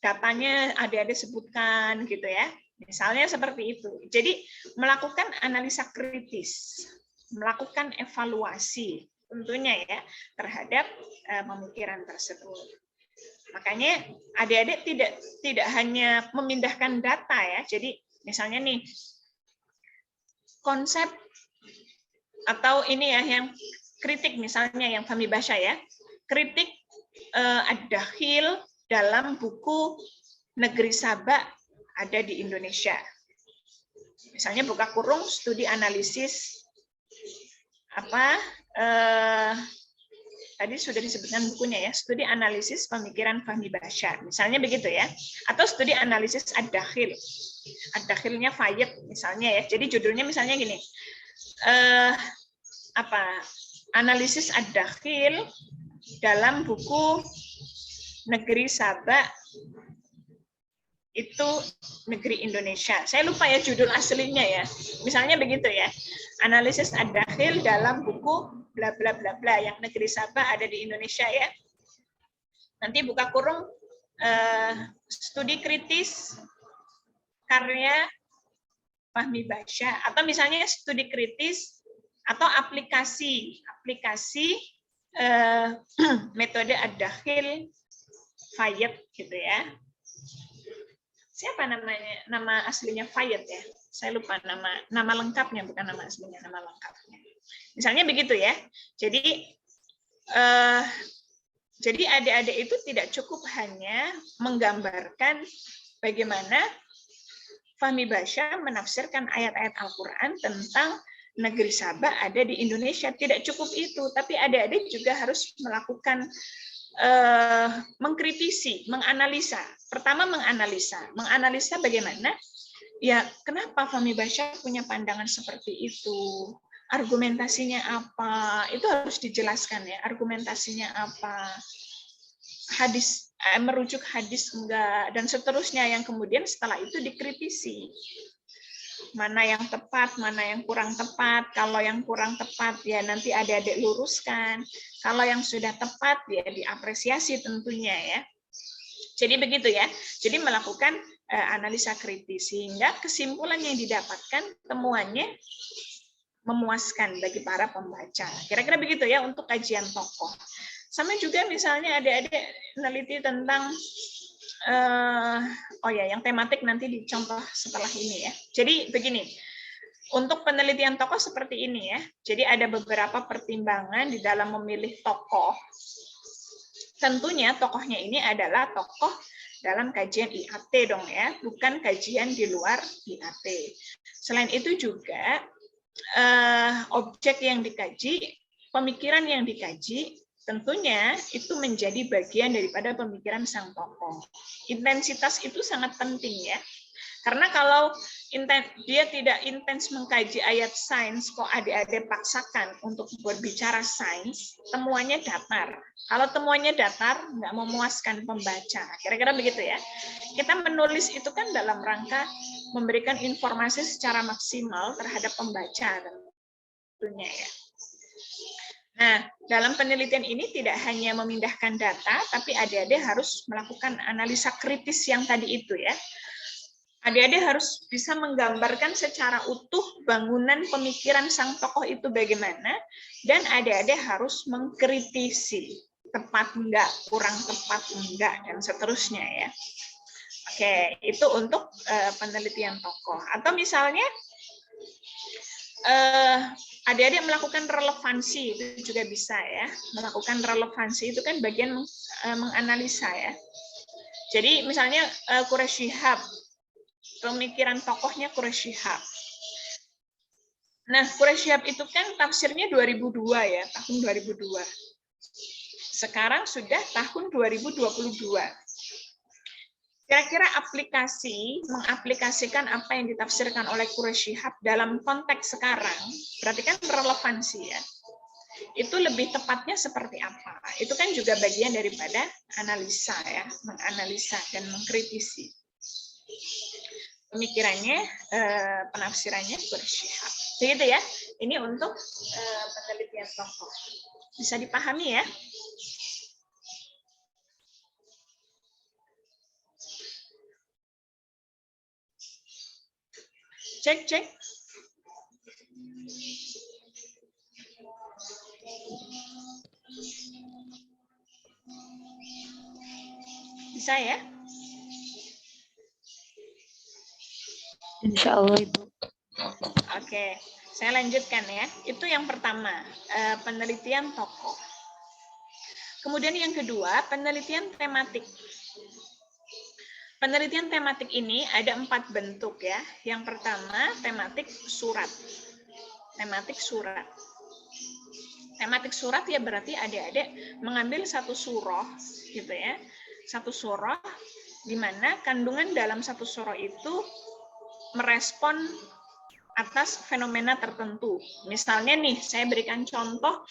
datanya ada sebutkan gitu ya, misalnya seperti itu. Jadi melakukan analisa kritis, melakukan evaluasi tentunya ya terhadap pemikiran tersebut. Makanya adik-adik tidak hanya memindahkan data ya. Jadi misalnya nih konsep atau ini ya yang kritik misalnya yang Fahmi Basya ya. Kritik ad-dakhil dalam buku Negeri Sabah ada di Indonesia. Misalnya buka kurung studi analisis tadi sudah disebutkan bukunya ya, studi analisis pemikiran Fahmi Basya, misalnya begitu ya, atau studi analisis ad-dakhil, ad-dakhilnya Fayed misalnya ya, jadi judulnya misalnya gini, analisis ad-dakhil dalam buku Negeri Sabah itu negeri Indonesia. Saya lupa ya judul aslinya ya. Misalnya begitu ya. Analisis ad-dakhil dalam buku bla bla bla bla yang negeri Sabah ada di Indonesia ya. Nanti buka kurung studi kritis karya Fahmi Basya, atau misalnya studi kritis atau aplikasi metode ad-dakhil Fayed gitu ya. Siapa namanya? Nama aslinya Fayed ya. Saya lupa nama lengkapnya, bukan nama aslinya, nama lengkapnya. Misalnya begitu ya. Jadi adik-adik itu tidak cukup hanya menggambarkan bagaimana Fahmi Basya menafsirkan ayat-ayat Al-Quran tentang negeri Sabah ada di Indonesia. Tidak cukup itu, tapi adik-adik juga harus melakukan mengkritisi, menganalisa. Pertama menganalisa bagaimana ya kenapa Fahmi Basya punya pandangan seperti itu, argumentasinya apa, itu harus dijelaskan ya, argumentasinya apa, merujuk hadis enggak, dan seterusnya, yang kemudian setelah itu dikritisi. Mana yang tepat, mana yang kurang tepat. Kalau yang kurang tepat, ya nanti adik-adik luruskan. Kalau yang sudah tepat, ya diapresiasi tentunya ya. Jadi begitu ya. Jadi melakukan analisa kritis, sehingga kesimpulan yang didapatkan, temuannya memuaskan bagi para pembaca. Kira-kira begitu ya untuk kajian tokoh. Sama juga misalnya adik-adik meneliti tentang yang tematik nanti dicontoh setelah ini ya. Jadi begini, untuk penelitian tokoh seperti ini ya. Jadi ada beberapa pertimbangan di dalam memilih tokoh. Tentunya tokohnya ini adalah tokoh dalam kajian IAT dong ya, bukan kajian di luar IAT. Selain itu juga objek yang dikaji, pemikiran yang dikaji, tentunya itu menjadi bagian daripada pemikiran sang tokoh. Intensitas itu sangat penting ya. Karena kalau dia tidak intens mengkaji ayat sains, kok adik-adik paksakan untuk berbicara sains, temuannya datar. Kalau temuannya datar, nggak memuaskan pembaca. Kira-kira begitu ya. Kita menulis itu kan dalam rangka memberikan informasi secara maksimal terhadap pembaca tentunya ya. Nah, dalam penelitian ini tidak hanya memindahkan data, tapi adik-adik harus melakukan analisa kritis yang tadi itu ya. Adik-adik harus bisa menggambarkan secara utuh bangunan pemikiran sang tokoh itu bagaimana, dan adik-adik harus mengkritisi tepat enggak, kurang tepat enggak, dan seterusnya ya. Oke, itu untuk penelitian tokoh. Atau misalnya adik-adik melakukan relevansi, itu juga bisa ya. Melakukan relevansi itu kan bagian menganalisa ya. Jadi misalnya Quraish Shihab, pemikiran tokohnya Quraish Shihab. Nah, Quraish Shihab itu kan tafsirnya 2002 ya, tahun 2002. Sekarang sudah tahun 2022. Kira-kira mengaplikasikan apa yang ditafsirkan oleh Quraish Shihab dalam konteks sekarang, berarti kan relevansi ya. Itu lebih tepatnya seperti apa? Itu kan juga bagian daripada analisa ya, menganalisa dan mengkritisi pemikirannya, penafsirannya Quraish Shihab. Begitu ya. Ini untuk penelitian tokoh. Bisa dipahami ya? Cek. Bisa ya? Insya Allah, Ibu. Oke, saya lanjutkan ya. Itu yang pertama, penelitian tokoh. Kemudian yang kedua, penelitian tematik. Penelitian tematik ini ada 4 bentuk ya. Yang pertama, tematik surat. Tematik surat. Tematik surat ya berarti adik-adik mengambil satu surah gitu ya. Satu surah di mana kandungan dalam satu surah itu merespon atas fenomena tertentu. Misalnya nih, saya berikan contoh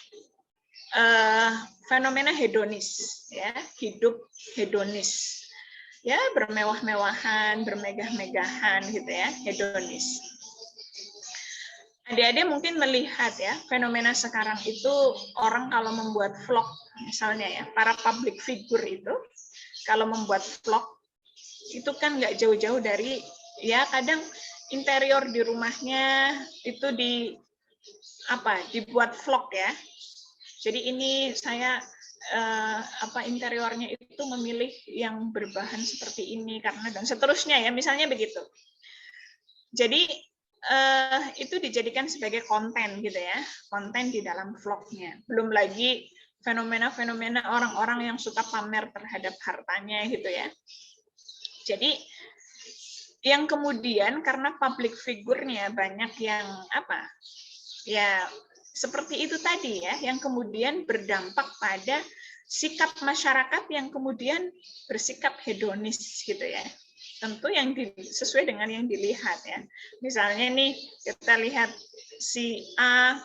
fenomena hedonis, ya, hidup hedonis, ya, bermewah-mewahan, bermegah-megahan, gitu ya, hedonis. Adik-adik mungkin melihat ya, fenomena sekarang itu orang kalau membuat vlog, misalnya ya, para public figure itu, kalau membuat vlog, itu kan nggak jauh-jauh dari, ya kadang interior di rumahnya itu dibuat vlog ya. Jadi ini saya interiornya itu memilih yang berbahan seperti ini karena dan seterusnya ya, misalnya begitu. Jadi itu dijadikan sebagai konten gitu ya, konten di dalam vlognya. Belum lagi fenomena-fenomena orang-orang yang suka pamer terhadap hartanya gitu ya. Jadi yang kemudian karena public figure-nya banyak yang ya seperti itu tadi ya, yang kemudian berdampak pada sikap masyarakat yang kemudian bersikap hedonis gitu ya. Tentu yang sesuai dengan yang dilihat ya. Misalnya nih kita lihat si A,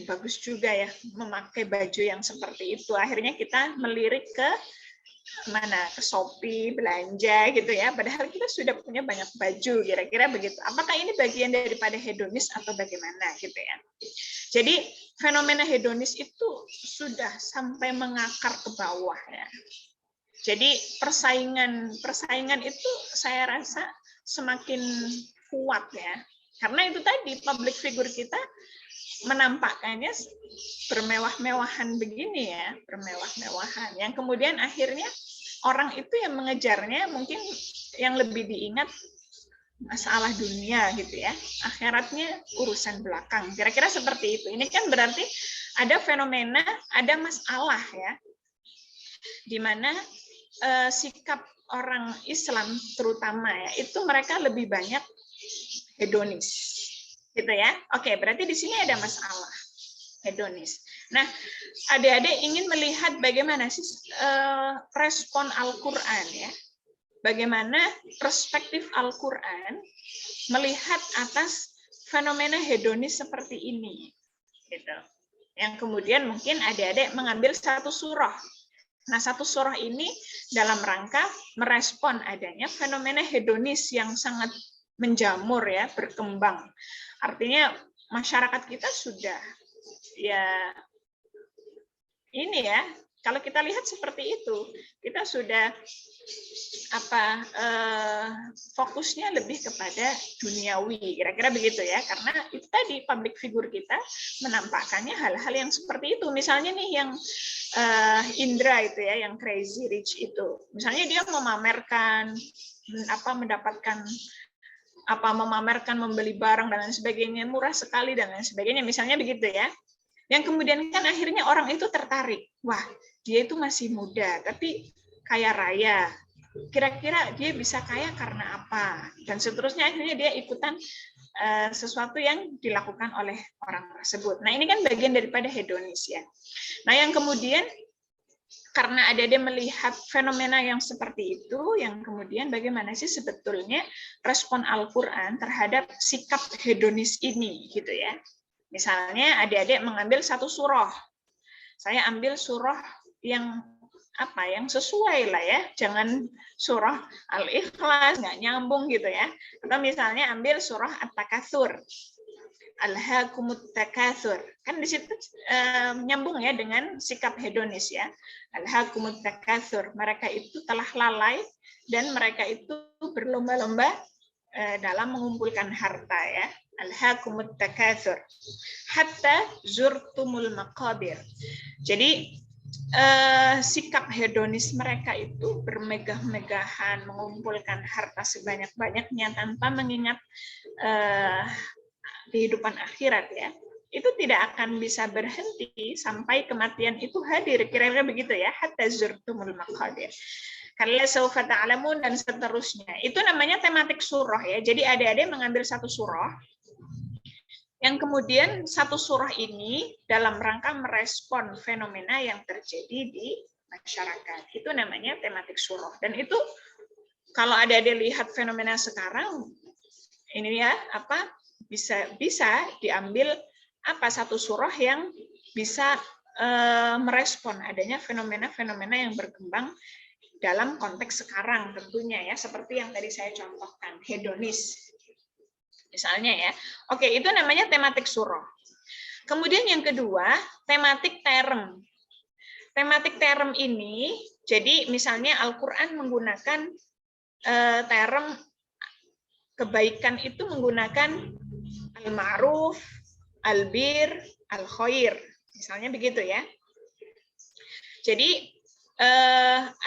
bagus juga ya memakai baju yang seperti itu. Akhirnya kita melirik ke mana ke Shopee belanja gitu ya, padahal kita sudah punya banyak baju, kira-kira begitu. Apakah ini bagian daripada hedonis atau bagaimana gitu ya? Jadi fenomena hedonis itu sudah sampai mengakar ke bawah ya. Jadi persaingan itu saya rasa semakin kuat ya, karena itu tadi public figure kita menampakkannya bermewah-mewahan begini ya, bermewah-mewahan, yang kemudian akhirnya orang itu yang mengejarnya mungkin yang lebih diingat masalah dunia gitu ya, akhiratnya urusan belakang, kira-kira seperti itu. Ini kan berarti ada fenomena, ada masalah ya, di mana sikap orang Islam terutama ya, itu mereka lebih banyak hedonis gitu ya. Oke, berarti di sini ada masalah hedonis. Nah, adik-adik ingin melihat bagaimana sih respon Al-Qur'an ya. Bagaimana perspektif Al-Qur'an melihat atas fenomena hedonis seperti ini gitu. Yang kemudian mungkin adik-adik mengambil satu surah. Nah, satu surah ini dalam rangka merespon adanya fenomena hedonis yang sangat menjamur ya, berkembang. Artinya masyarakat kita sudah ya ini ya, kalau kita lihat seperti itu, kita sudah fokusnya lebih kepada duniawi, kira-kira begitu ya, karena itu tadi public figure kita menampakkannya hal-hal yang seperti itu. Misalnya nih yang Indra itu ya, yang Crazy Rich itu, misalnya dia memamerkan memamerkan membeli barang dan lain sebagainya, murah sekali dan lain sebagainya, misalnya begitu ya. Yang kemudian kan akhirnya orang itu tertarik, wah dia itu masih muda tapi kaya raya, kira-kira dia bisa kaya karena apa, dan seterusnya, akhirnya dia ikutan sesuatu yang dilakukan oleh orang tersebut. Nah, ini kan bagian daripada hedonis ya. Nah, yang kemudian karena dia melihat fenomena yang seperti itu, yang kemudian bagaimana sih sebetulnya respon Al-Qur'an terhadap sikap hedonis ini gitu ya. Misalnya adik-adik mengambil satu surah. Saya ambil surah yang yang sesuai lah ya, jangan surah Al-Ikhlas nggak nyambung gitu ya. Atau misalnya ambil surah At-Takatsur, Alhaakumut takatsur, kan di situ nyambung ya dengan sikap hedonis ya. Alhaakumut takatsur, mereka itu telah lalai dan mereka itu berlomba-lomba dalam mengumpulkan harta ya. Alhaakumut takatsur hatta zurtumul maqabir. Jadi sikap hedonis mereka itu bermegah-megahan, mengumpulkan harta sebanyak-banyaknya tanpa mengingat kehidupan akhirat ya, itu tidak akan bisa berhenti sampai kematian itu hadir, kira-kira begitu ya, hatta zurtumul maqabir, kalla sawfa ta'lamun dan seterusnya. Itu namanya tematik surah ya. Jadi adik-adik mengambil satu surah yang kemudian satu surah ini dalam rangka merespon fenomena yang terjadi di masyarakat. Itu namanya tematik surah. Dan itu kalau adik-adik lihat fenomena sekarang ini ya, bisa diambil satu surah yang bisa merespon adanya fenomena-fenomena yang berkembang dalam konteks sekarang tentunya ya, seperti yang tadi saya contohkan, hedonis misalnya ya. Oke, itu namanya tematik surah. Kemudian yang kedua, tematik term. Tematik term ini, jadi misalnya Al-Qur'an menggunakan term kebaikan itu menggunakan al-ma'ruf, al-bir, al-khair. Misalnya begitu ya. Jadi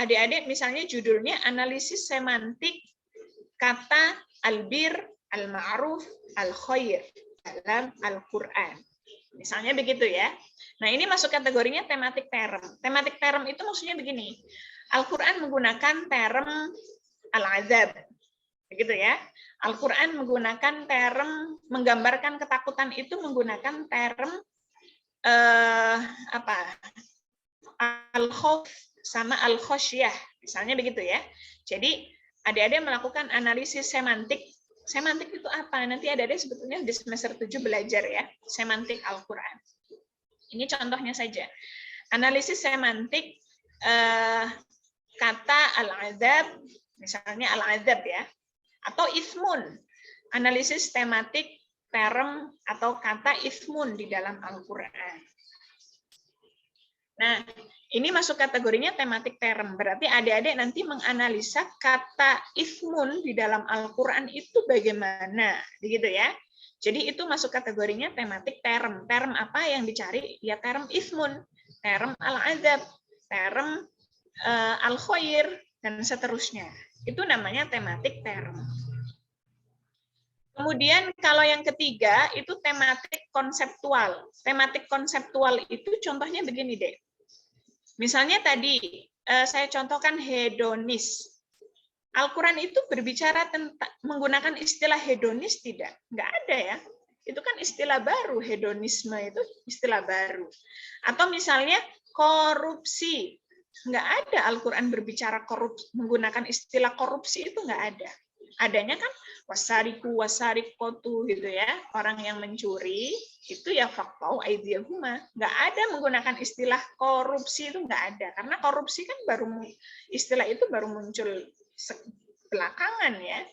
adik-adik misalnya judulnya analisis semantik kata al-bir, al-ma'ruf, al-khair dalam Al-Qur'an. Misalnya begitu ya. Nah, ini masuk kategorinya tematik term. Tematik term itu maksudnya begini. Al-Qur'an menggunakan term al-azab. Begitu ya. Al-Qur'an menggunakan term menggambarkan ketakutan itu menggunakan term al-khauf sama al-khasyah. Misalnya begitu ya. Jadi adik-adik melakukan analisis semantik. Semantik itu apa? Nanti adik-adik sebetulnya di semester 7 belajar ya, semantik Al-Qur'an. Ini contohnya saja. Analisis semantik kata al-azab, misalnya al-azab ya, atau ismun, analisis tematik term atau kata ismun di dalam Al-Quran. Nah, ini masuk kategorinya tematik term. Berarti adik-adik nanti menganalisa kata ismun di dalam Al-Quran itu bagaimana, begitu ya. Jadi itu masuk kategorinya tematik term. Term apa yang dicari? Ya term ismun, term al-azab, term al-khair, dan seterusnya. Itu namanya tematik term. Kemudian kalau yang ketiga itu tematik konseptual. Tematik konseptual itu contohnya begini deh. Misalnya tadi saya contohkan hedonis. Al-Quran itu berbicara tentang menggunakan istilah hedonis tidak? Nggak ada ya. Itu kan istilah baru, hedonisme itu istilah baru. Atau misalnya korupsi. Nggak ada Al-Quran berbicara menggunakan istilah korupsi, itu nggak ada. Adanya kan wasariku wasarikotu gitu ya, orang yang mencuri itu ya faktau aidiyahuma, nggak ada menggunakan istilah korupsi, itu nggak ada, karena korupsi kan istilah itu baru muncul belakangan ya.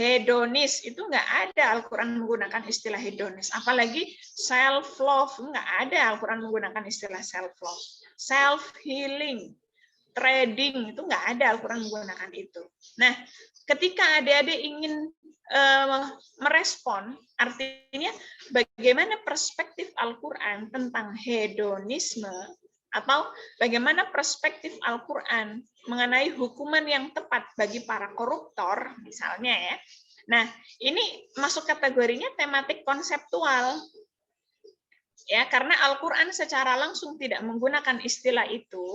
Hedonis itu nggak ada Al-Quran menggunakan istilah hedonis, apalagi self love, nggak ada Al-Quran menggunakan istilah self love. Self healing, trading itu nggak ada Al-Quran menggunakan itu. Nah, ketika adik-adik ingin merespon, artinya bagaimana perspektif Al-Quran tentang hedonisme, atau bagaimana perspektif Al-Quran mengenai hukuman yang tepat bagi para koruptor, misalnya ya. Nah, ini masuk kategorinya tematik konseptual. Ya, karena Al-Quran secara langsung tidak menggunakan istilah itu,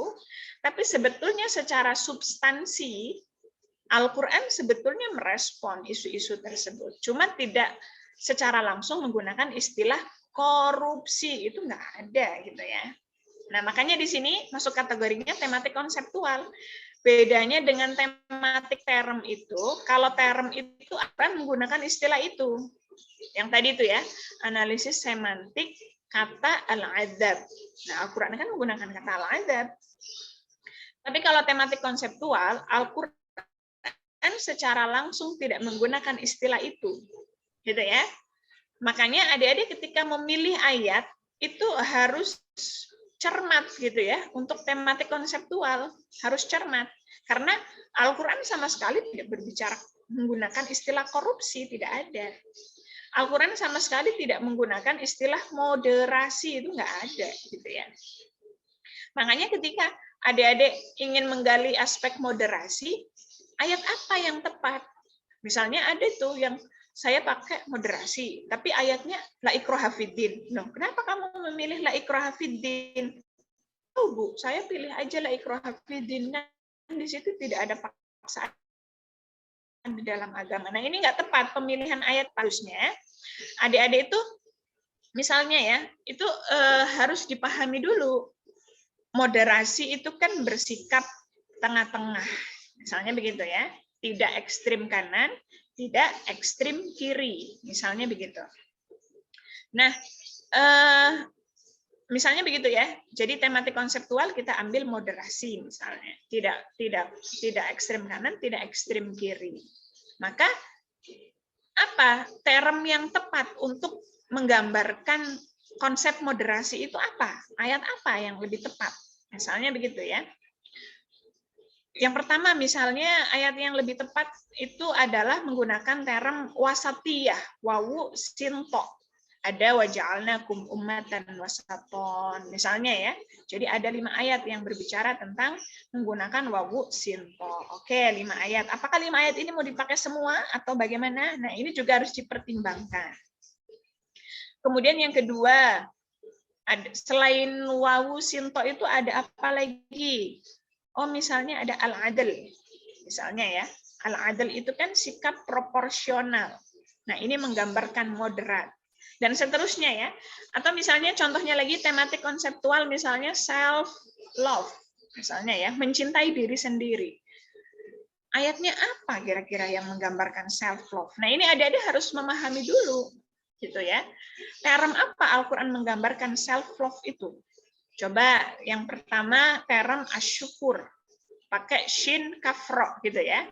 tapi sebetulnya secara substansi Al-Quran sebetulnya merespon isu-isu tersebut. Cuma tidak secara langsung menggunakan istilah korupsi, itu nggak ada gitu ya. Nah, makanya di sini masuk kategorinya tematik konseptual. Bedanya dengan tematik term itu, kalau term itu akan menggunakan istilah itu. Yang tadi itu ya, analisis semantik kata al-azab. Nah, Al-Quran kan menggunakan kata al-azab. Tapi kalau tematik konseptual, Al-Quran secara langsung tidak menggunakan istilah itu. Gitu ya. Makanya adik-adik ketika memilih ayat, itu harus cermat gitu ya, untuk tematik konseptual. Harus cermat. Karena Al-Quran sama sekali tidak berbicara menggunakan istilah korupsi, tidak ada. Al-Quran sama sekali tidak menggunakan istilah moderasi, itu nggak ada gitu ya. Makanya ketika adik-adik ingin menggali aspek moderasi, ayat apa yang tepat? Misalnya ada tuh yang saya pakai moderasi, tapi ayatnya la ikraha fiddin. Loh, kenapa kamu memilih la ikraha fiddin? Oh Bu, saya pilih aja la ikraha fiddin. Di situ tidak ada paksaan di dalam agama. Nah, ini nggak tepat pemilihan ayat harusnya. Adik-adik itu misalnya ya, itu harus dipahami dulu. Moderasi itu kan bersikap tengah-tengah. Misalnya begitu ya. Tidak ekstrim kanan, tidak ekstrim kiri. Misalnya begitu. Nah, misalnya begitu ya. Jadi tematik konseptual kita ambil moderasi misalnya. Tidak ekstrim kanan, tidak ekstrim kiri. Maka apa term yang tepat untuk menggambarkan konsep moderasi itu apa? Ayat apa yang lebih tepat? Misalnya begitu ya. Yang pertama misalnya ayat yang lebih tepat itu adalah menggunakan term wasatiyah, wawu sinto. Ada waja'alnakum ummatan wasaton. Misalnya ya. Jadi ada 5 ayat yang berbicara tentang menggunakan wawu sinto. Oke, 5 ayat. Apakah 5 ayat ini mau dipakai semua atau bagaimana? Nah, ini juga harus dipertimbangkan. Kemudian yang kedua, selain wawu sinto itu ada apa lagi? Oh, misalnya ada al-adl. Misalnya ya, al-adl itu kan sikap proporsional. Nah, ini menggambarkan moderat. Dan seterusnya ya. Atau misalnya contohnya lagi tematik konseptual, misalnya self-love. Misalnya ya, mencintai diri sendiri. Ayatnya apa kira-kira yang menggambarkan self-love? Nah, ini adik-adik harus memahami dulu. Gitu ya. Term apa Al-Quran menggambarkan self-love itu? Coba yang pertama term asyukur. pakai shin kafro gitu ya.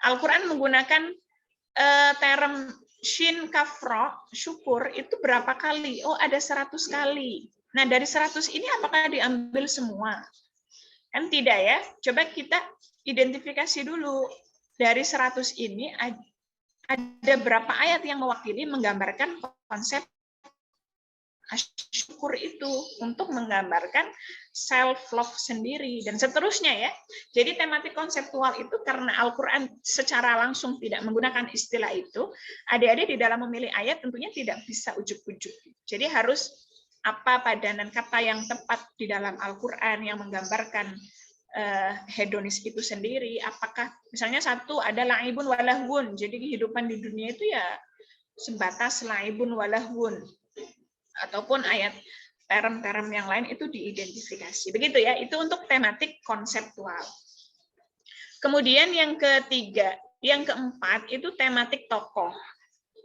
Al-Quran menggunakan term shin kafro, syukur, itu berapa kali? Oh, ada 100 kali. Nah, dari 100 ini apakah diambil semua? Kan tidak ya. Coba kita identifikasi dulu. Dari 100 ini ada berapa ayat yang mewakili menggambarkan konsep syukur itu untuk menggambarkan self-love sendiri dan seterusnya ya. Jadi tematik konseptual itu karena Al-Quran secara langsung tidak menggunakan istilah itu, adik-adik di dalam memilih ayat tentunya tidak bisa ujuk-ujuk. Jadi harus apa padanan kata yang tepat di dalam Al-Quran yang menggambarkan hedonis itu sendiri. Apakah misalnya satu ada laibun walahwun, jadi kehidupan di dunia itu ya sebatas laibun walahwun, ataupun ayat term-term yang lain itu diidentifikasi. Begitu ya, itu untuk tematik konseptual. Kemudian yang ketiga, yang keempat itu tematik tokoh.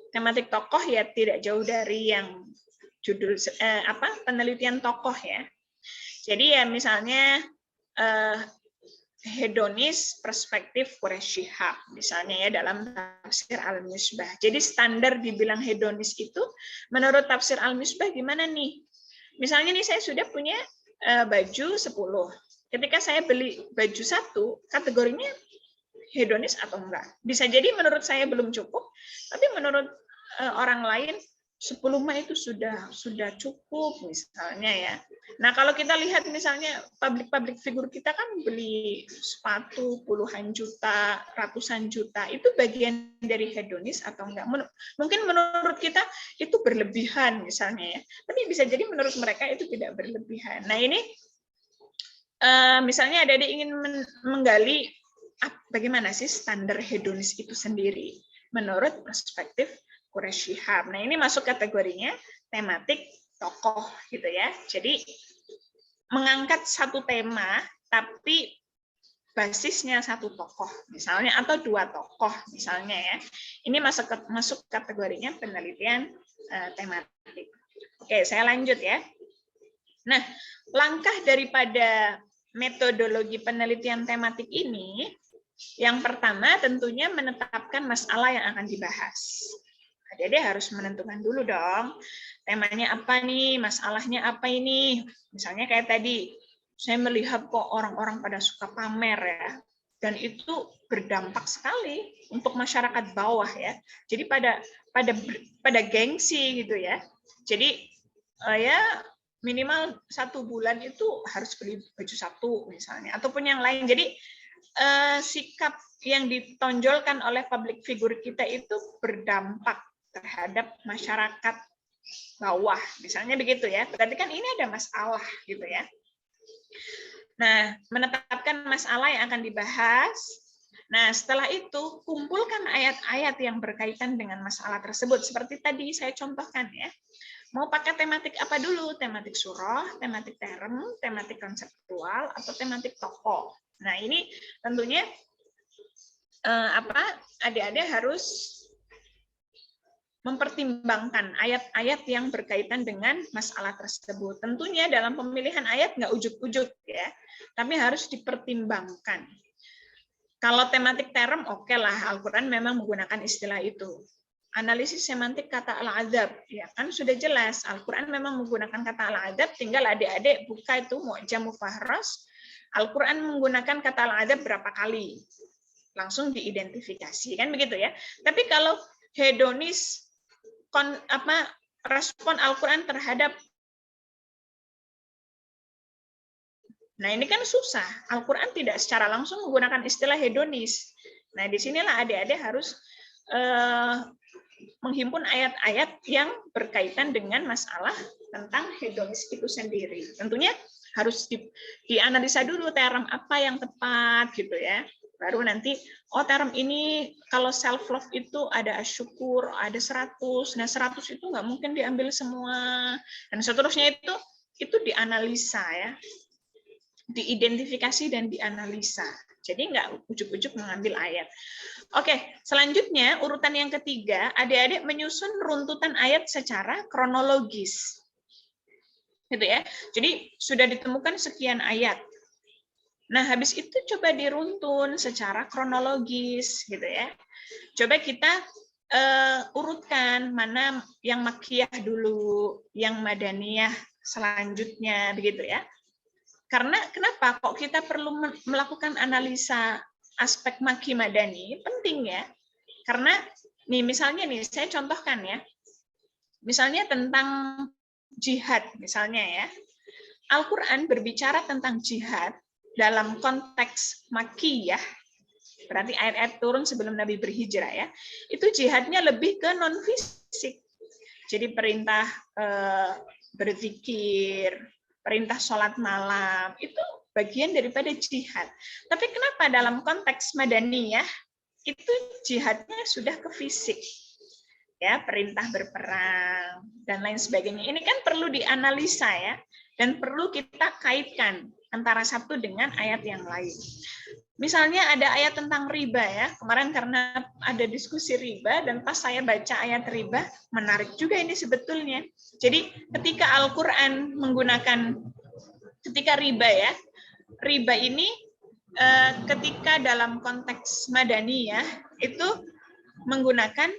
Tematik tokoh ya tidak jauh dari yang judul penelitian tokoh ya. Jadi ya misalnya hedonis perspektif Quraisy Shihab misalnya ya dalam tafsir Al-Misbah. Jadi standar dibilang hedonis itu menurut tafsir Al-Misbah gimana nih? Misalnya nih saya sudah punya baju 10. Ketika saya beli baju 1, kategorinya hedonis atau enggak? Bisa jadi menurut saya belum cukup, tapi menurut orang lain 10 mah itu sudah cukup misalnya ya. Nah, kalau kita lihat misalnya public figure kita kan beli sepatu puluhan juta, ratusan juta, itu bagian dari hedonis atau enggak? Mungkin menurut kita itu berlebihan misalnya ya. Tapi bisa jadi menurut mereka itu tidak berlebihan. Nah, ini misalnya ada ingin menggali bagaimana sih standar hedonis itu sendiri menurut perspektif Quraisy Shihab. Nah, ini masuk kategorinya tematik tokoh gitu ya. Jadi mengangkat satu tema tapi basisnya satu tokoh misalnya atau dua tokoh misalnya ya. Ini masuk kategorinya penelitian tematik. Oke, saya lanjut ya. Nah, langkah daripada metodologi penelitian tematik ini yang pertama tentunya menetapkan masalah yang akan dibahas. Adik-adik harus menentukan dulu dong, temanya apa nih, masalahnya apa ini. Misalnya kayak tadi, saya melihat kok orang-orang pada suka pamer ya, dan itu berdampak sekali untuk masyarakat bawah ya. Jadi pada gengsi gitu ya. Jadi ya minimal 1 bulan itu harus beli baju 1 misalnya, ataupun yang lain. Jadi sikap yang ditonjolkan oleh public figure kita itu berdampak terhadap masyarakat bawah, misalnya begitu ya. Berarti kan ini ada masalah gitu ya. Nah, menetapkan masalah yang akan dibahas. Nah, setelah itu kumpulkan ayat-ayat yang berkaitan dengan masalah tersebut. Seperti tadi saya contohkan ya. Mau pakai tematik apa dulu? Tematik surah, tematik term, tematik konseptual, atau tematik tokoh. Nah, ini tentunya adik-adik harus mempertimbangkan ayat-ayat yang berkaitan dengan masalah tersebut. Tentunya dalam pemilihan ayat nggak ujuk-ujuk ya, tapi harus dipertimbangkan. Kalau tematik term, oke lah, Al-Quran memang menggunakan istilah itu. Analisis semantik kata al-adab, ya kan sudah jelas, Al-Quran memang menggunakan kata al-adab, tinggal adik-adik buka itu Mu'jam Mufahras, Al-Quran menggunakan kata al-adab berapa kali, langsung diidentifikasi, kan begitu ya. Tapi kalau hedonis, respon Al-Quran terhadap, nah ini kan susah. Al-Quran tidak secara langsung menggunakan istilah hedonis. Nah disinilah adik-adik harus menghimpun ayat-ayat yang berkaitan dengan masalah tentang hedonis itu sendiri. Tentunya harus dianalisa dulu term apa yang tepat gitu ya. Baru nanti, oh term ini kalau self love itu ada asyukur, ada 100. Nah 100 itu nggak mungkin diambil semua. Dan seterusnya itu dianalisa ya. Diidentifikasi dan dianalisa. Jadi nggak ujuk-ujuk mengambil ayat. Oke, selanjutnya urutan yang ketiga, adik-adik menyusun runtutan ayat secara kronologis. Gitu ya. Jadi sudah ditemukan sekian ayat. Nah, habis itu coba diruntun secara kronologis gitu ya. Coba kita urutkan mana yang Makkiyah dulu, yang Madaniyah selanjutnya begitu ya. Karena kenapa kok kita perlu melakukan analisa aspek Makki Madani? Penting ya. Karena nih misalnya nih saya contohkan ya. Misalnya tentang jihad misalnya ya. Al-Qur'an berbicara tentang jihad dalam konteks Makkiyah, berarti ayat-ayat turun sebelum Nabi berhijrah ya, itu jihadnya lebih ke non-fisik. Jadi perintah berzikir, perintah sholat malam, itu bagian daripada jihad. Tapi kenapa dalam konteks Madaniyah, itu jihadnya sudah ke fisik. Ya, perintah berperang, dan lain sebagainya. Ini kan perlu dianalisa ya, dan perlu kita kaitkan antara satu dengan ayat yang lain. Misalnya ada ayat tentang riba ya, kemarin karena ada diskusi riba, dan pas saya baca ayat riba, menarik juga ini sebetulnya. Jadi ketika Al-Quran menggunakan, ketika riba ya, riba ini ketika dalam konteks Madaniyah, itu menggunakan,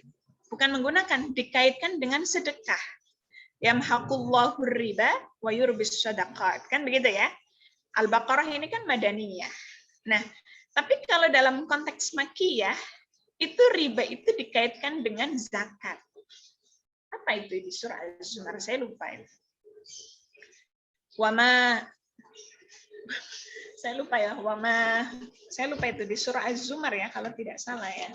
bukan menggunakan, dikaitkan dengan sedekah. Yamhaqullahu riba wa yurbis shadaqat, kan begitu ya. Al-Baqarah ini kan Madaniyah. Nah, tapi kalau dalam konteks Makkiyah, itu riba itu dikaitkan dengan zakat. Apa itu di surah Az-Zumar? Saya lupa itu. Saya lupa itu di surah Az-Zumar ya, kalau tidak salah ya.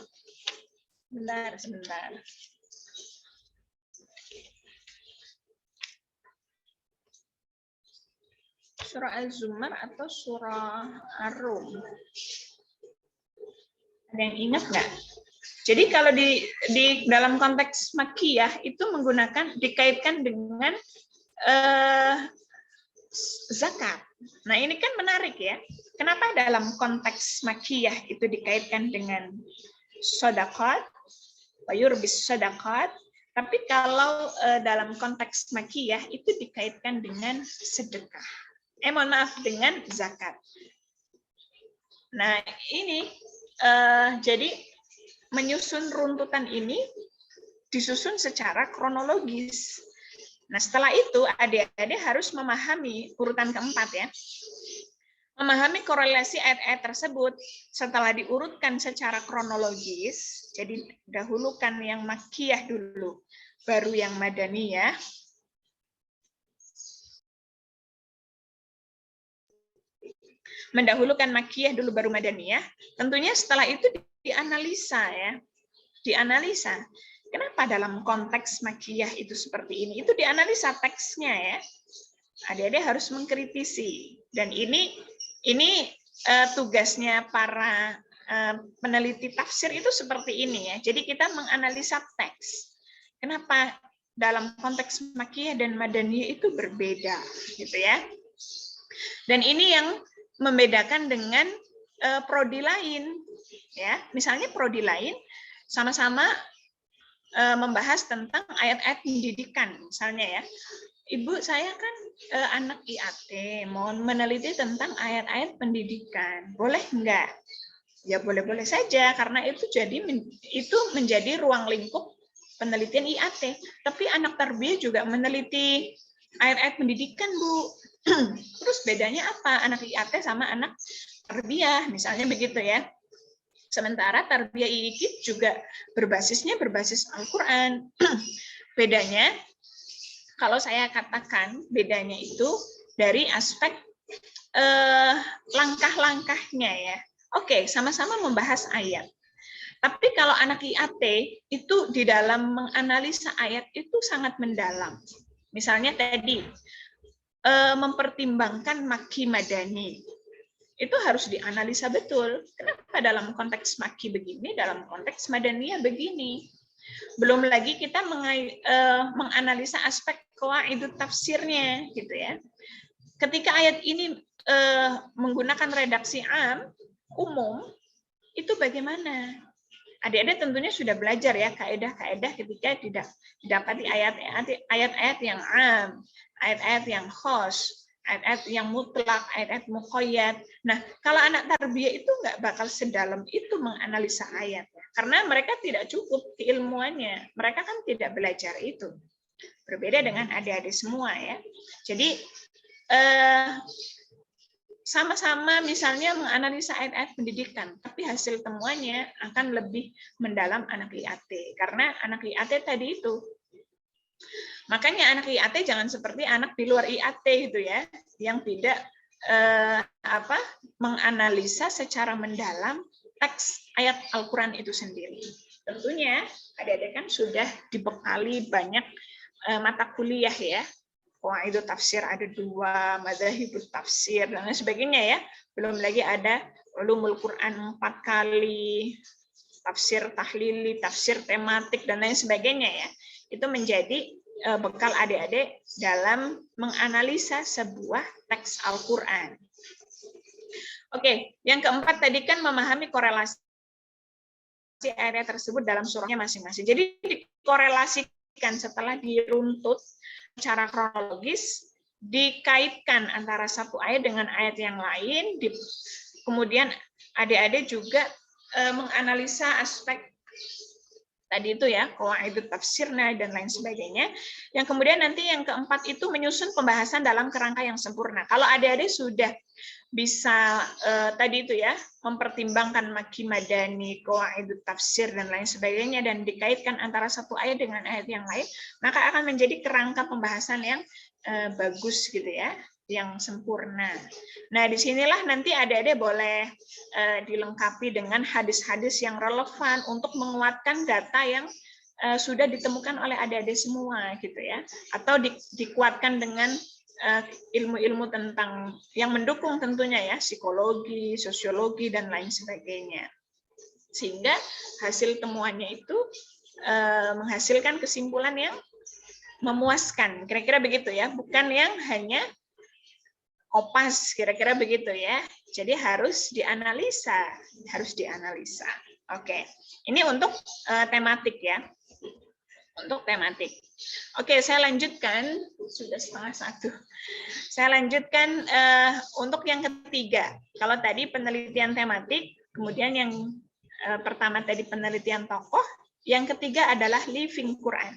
Sebentar. Surah Az-Zumar atau surah Ar-Rum? Ada yang ingat nggak? Jadi kalau di dalam konteks Makkiyah itu menggunakan, dikaitkan dengan zakat. Nah ini kan menarik ya. Kenapa dalam konteks Makkiyah itu dikaitkan dengan shadaqat, wa yurbis shadaqat, tapi kalau dalam konteks Makkiyah itu dikaitkan dengan sedekah. Dengan zakat. Nah ini jadi menyusun runtutan ini disusun secara kronologis. Nah setelah itu adik-adik harus memahami urutan keempat ya. Memahami korelasi ayat-ayat tersebut setelah diurutkan secara kronologis. Jadi dahulukan yang Makkiyah dulu, baru yang Madaniyah. Mendahulukan Makkiyah dulu baru Madaniyah, tentunya setelah itu dianalisa ya. Dianalisa. Kenapa dalam konteks Makkiyah itu seperti ini? Itu dianalisa teksnya ya. Adik-adik harus mengkritisi. Dan ini tugasnya para peneliti tafsir itu seperti ini ya. Jadi kita menganalisa teks. Kenapa dalam konteks Makkiyah dan Madaniyah itu berbeda gitu ya. Dan ini yang membedakan dengan prodi lain ya. Misalnya prodi lain sama-sama membahas tentang ayat-ayat pendidikan misalnya ya. Ibu saya kan anak IAT, mau meneliti tentang ayat-ayat pendidikan. Boleh enggak? Ya boleh-boleh saja karena itu menjadi ruang lingkup penelitian IAT. Tapi anak tarbiyah juga meneliti ayat-ayat pendidikan, Bu. Terus bedanya apa anak IAT sama anak tarbiyah misalnya begitu ya. Sementara tarbiyah IIKIP juga berbasis Al-Qur'an. Bedanya kalau saya katakan bedanya itu dari aspek langkah-langkahnya ya. Oke, sama-sama membahas ayat. Tapi kalau anak IAT itu di dalam menganalisa ayat itu sangat mendalam. Misalnya tadi mempertimbangkan Makki Madani. Itu harus dianalisa betul. Kenapa dalam konteks Makki begini, dalam konteks Madaniyah begini. Belum lagi kita menganalisa aspek qawaidut tafsirnya gitu ya. Ketika ayat ini menggunakan redaksi umum, itu bagaimana? Adik-adik tentunya sudah belajar ya kaidah-kaidah ketika tidak didapati ayat-ayat yang am, ayat-ayat yang khos. ayat-ayat yang mutlak, ayat-ayat muqayyad. Nah, kalau anak tarbiyah itu nggak bakal sedalam itu menganalisa ayat, karena mereka tidak cukup keilmuannya. Mereka kan tidak belajar itu. Berbeda dengan adik-adik semua ya. Jadi sama-sama misalnya menganalisa ayat-ayat pendidikan, tapi hasil temuannya akan lebih mendalam anak IAT, karena anak IAT tadi itu. Makanya anak IAT jangan seperti anak di luar IAT gitu ya, yang tidak menganalisa secara mendalam teks ayat Al-Quran itu sendiri. Tentunya adik-adik kan sudah dibekali banyak mata kuliah ya. Itu tafsir ada 2, madzhabut tafsir dan lain sebagainya ya. Belum lagi ada ulumul Quran 4 kali, tafsir tahlili, tafsir tematik dan lain sebagainya ya. Itu menjadi bekal adik-adik dalam menganalisa sebuah teks Al-Quran. Oke, yang keempat tadi kan memahami korelasi ayat tersebut dalam surahnya masing-masing. Jadi dikorelasikan setelah diruntut secara kronologis, dikaitkan antara satu ayat dengan ayat yang lain, kemudian adik-adik juga menganalisa aspek tadi itu ya, qawaidut tafsirna dan lain sebagainya. Yang kemudian nanti yang keempat itu menyusun pembahasan dalam kerangka yang sempurna. Kalau adik-adik sudah bisa tadi itu ya, mempertimbangkan maki madani, qawaidut tafsir dan lain sebagainya, dan dikaitkan antara satu ayat dengan ayat yang lain, maka akan menjadi kerangka pembahasan yang bagus gitu ya, yang sempurna. Nah, disinilah nanti adik-adik boleh dilengkapi dengan hadis-hadis yang relevan untuk menguatkan data yang sudah ditemukan oleh adik-adik semua gitu ya, atau dikuatkan dengan ilmu-ilmu tentang yang mendukung tentunya ya, psikologi, sosiologi dan lain sebagainya, sehingga hasil temuannya itu menghasilkan kesimpulan yang memuaskan, kira-kira begitu ya, bukan yang hanya kopas, kira-kira begitu ya. Jadi harus dianalisa, Oke, ini untuk tematik ya, untuk tematik. Oke, saya lanjutkan, sudah 12:30. Saya lanjutkan untuk yang ketiga. Kalau tadi penelitian tematik, kemudian yang pertama tadi penelitian tokoh, yang ketiga adalah living Quran.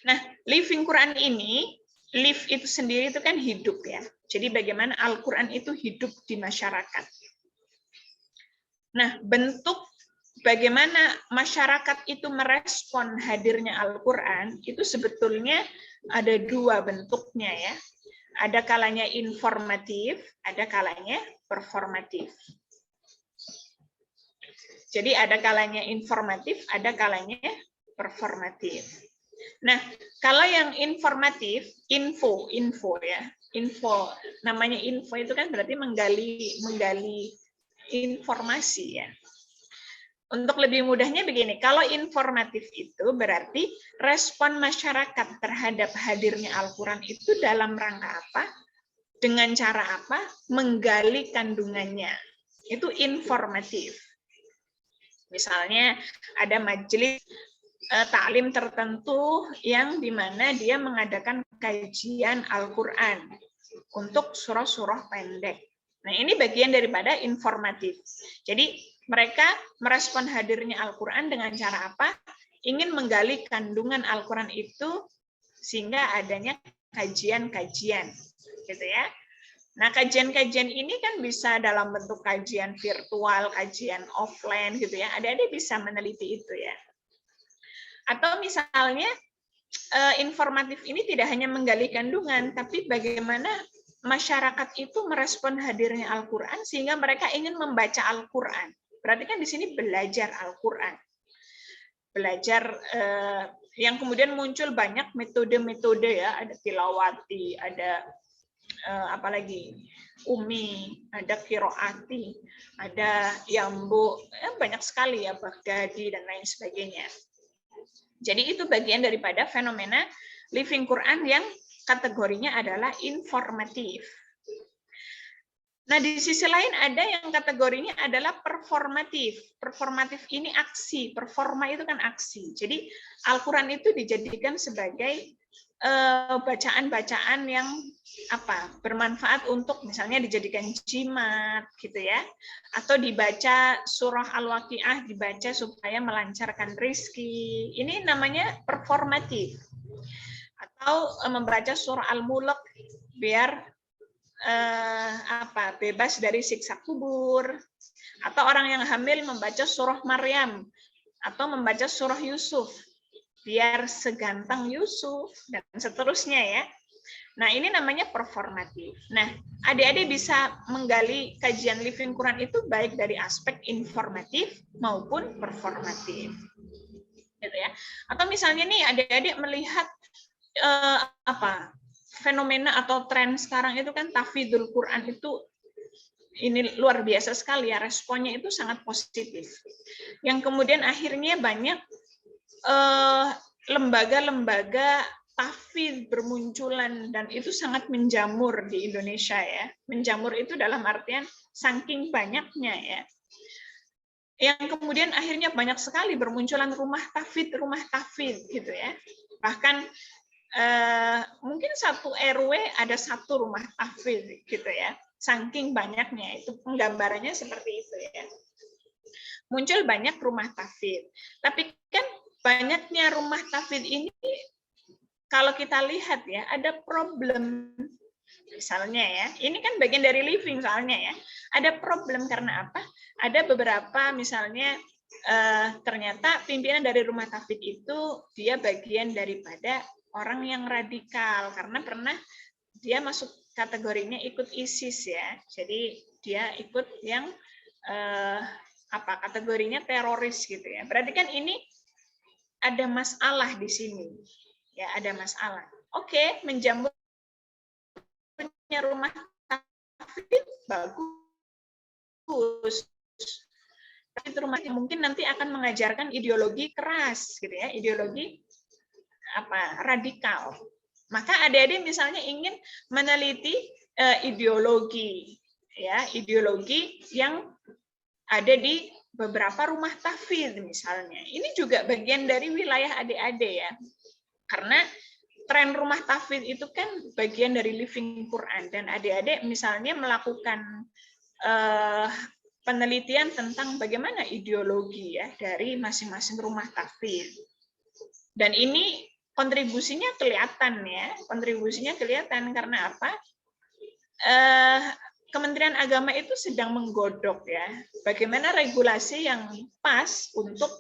Nah, living Quran ini, live itu sendiri itu kan hidup ya. Jadi bagaimana Al-Quran itu hidup di masyarakat. Nah, bentuk bagaimana masyarakat itu merespon hadirnya Al-Quran, itu sebetulnya ada 2 bentuknya ya. Ada kalanya informatif, ada kalanya performatif. Jadi ada kalanya informatif, ada kalanya performatif. Nah, kalau yang informatif, info ya, info, namanya info itu kan berarti menggali informasi ya. Untuk lebih mudahnya begini, kalau informatif itu berarti respon masyarakat terhadap hadirnya Al-Quran itu dalam rangka apa, dengan cara apa, menggali kandungannya. Itu informatif. Misalnya ada majelis taklim tertentu yang dimana dia mengadakan kajian Al-Quran untuk surah-surah pendek. Nah, ini bagian daripada informatif. Jadi mereka merespon hadirnya Al-Quran dengan cara apa? Ingin menggali kandungan Al-Quran itu sehingga adanya kajian-kajian, gitu ya. Nah, kajian-kajian ini kan bisa dalam bentuk kajian virtual, kajian offline, gitu ya. Adik-adik bisa meneliti itu ya. Atau misalnya informatif ini tidak hanya menggali kandungan, tapi bagaimana masyarakat itu merespon hadirnya Al-Quran sehingga mereka ingin membaca Al-Quran. Berarti kan di sini belajar Al-Quran. Belajar yang kemudian muncul banyak metode-metode ya, ada tilawati, ada apalagi umi, ada kiroati, ada yambo, banyak sekali ya, Baghdadi dan lain sebagainya. Jadi itu bagian daripada fenomena living Quran yang kategorinya adalah informatif. Nah, di sisi lain ada yang kategorinya adalah performatif. Performatif ini aksi, performa itu kan aksi. Jadi Al-Quran itu dijadikan sebagai bacaan-bacaan yang bermanfaat untuk misalnya dijadikan jimat gitu ya, atau dibaca surah Al-Waqiah, dibaca supaya melancarkan rizki. Ini namanya performatif. Atau membaca surah Al-Mulk biar bebas dari siksa kubur. Atau orang yang hamil membaca surah Maryam atau membaca surah Yusuf biar seganteng Yusuf, dan seterusnya ya. Nah, ini namanya performatif. Nah, adik-adik bisa menggali kajian Living Quran itu baik dari aspek informatif maupun performatif. Gitu ya. Atau misalnya nih adik-adik melihat fenomena atau tren sekarang itu kan tahfidzul Quran itu ini luar biasa sekali ya, responnya itu sangat positif. Yang kemudian akhirnya banyak lembaga-lembaga tahfidz bermunculan dan itu sangat menjamur di Indonesia ya. Menjamur itu dalam artian saking banyaknya ya. Yang kemudian akhirnya banyak sekali bermunculan rumah tahfidz gitu ya. Bahkan mungkin satu RW ada satu rumah tahfidz gitu ya. Saking banyaknya itu penggambarannya seperti itu ya. Muncul banyak rumah tahfidz. Tapi kan banyaknya rumah tahfidz ini kalau kita lihat ya ada problem. Misalnya ya, ini kan bagian dari living soalnya ya. Ada problem karena apa? Ada beberapa misalnya ternyata pimpinan dari rumah tahfidz itu dia bagian daripada orang yang radikal karena pernah dia masuk kategorinya ikut ISIS ya. Jadi dia ikut yang kategorinya teroris gitu ya. Berarti kan ini ada masalah di sini. Ya, ada masalah. Oke, menjamurnya rumah tahfidz bagus. Tapi rumah mungkin nanti akan mengajarkan ideologi keras gitu ya, ideologi radikal. Maka adik-adik misalnya ingin meneliti ideologi yang ada di beberapa rumah tahfidz misalnya. Ini juga bagian dari wilayah adik-adik ya. Karena tren rumah tahfidz itu kan bagian dari Living Quran dan adik-adik misalnya melakukan penelitian tentang bagaimana ideologi ya dari masing-masing rumah tahfidz. Dan ini kontribusinya kelihatan ya, karena apa? Kementerian Agama itu sedang menggodok ya, bagaimana regulasi yang pas untuk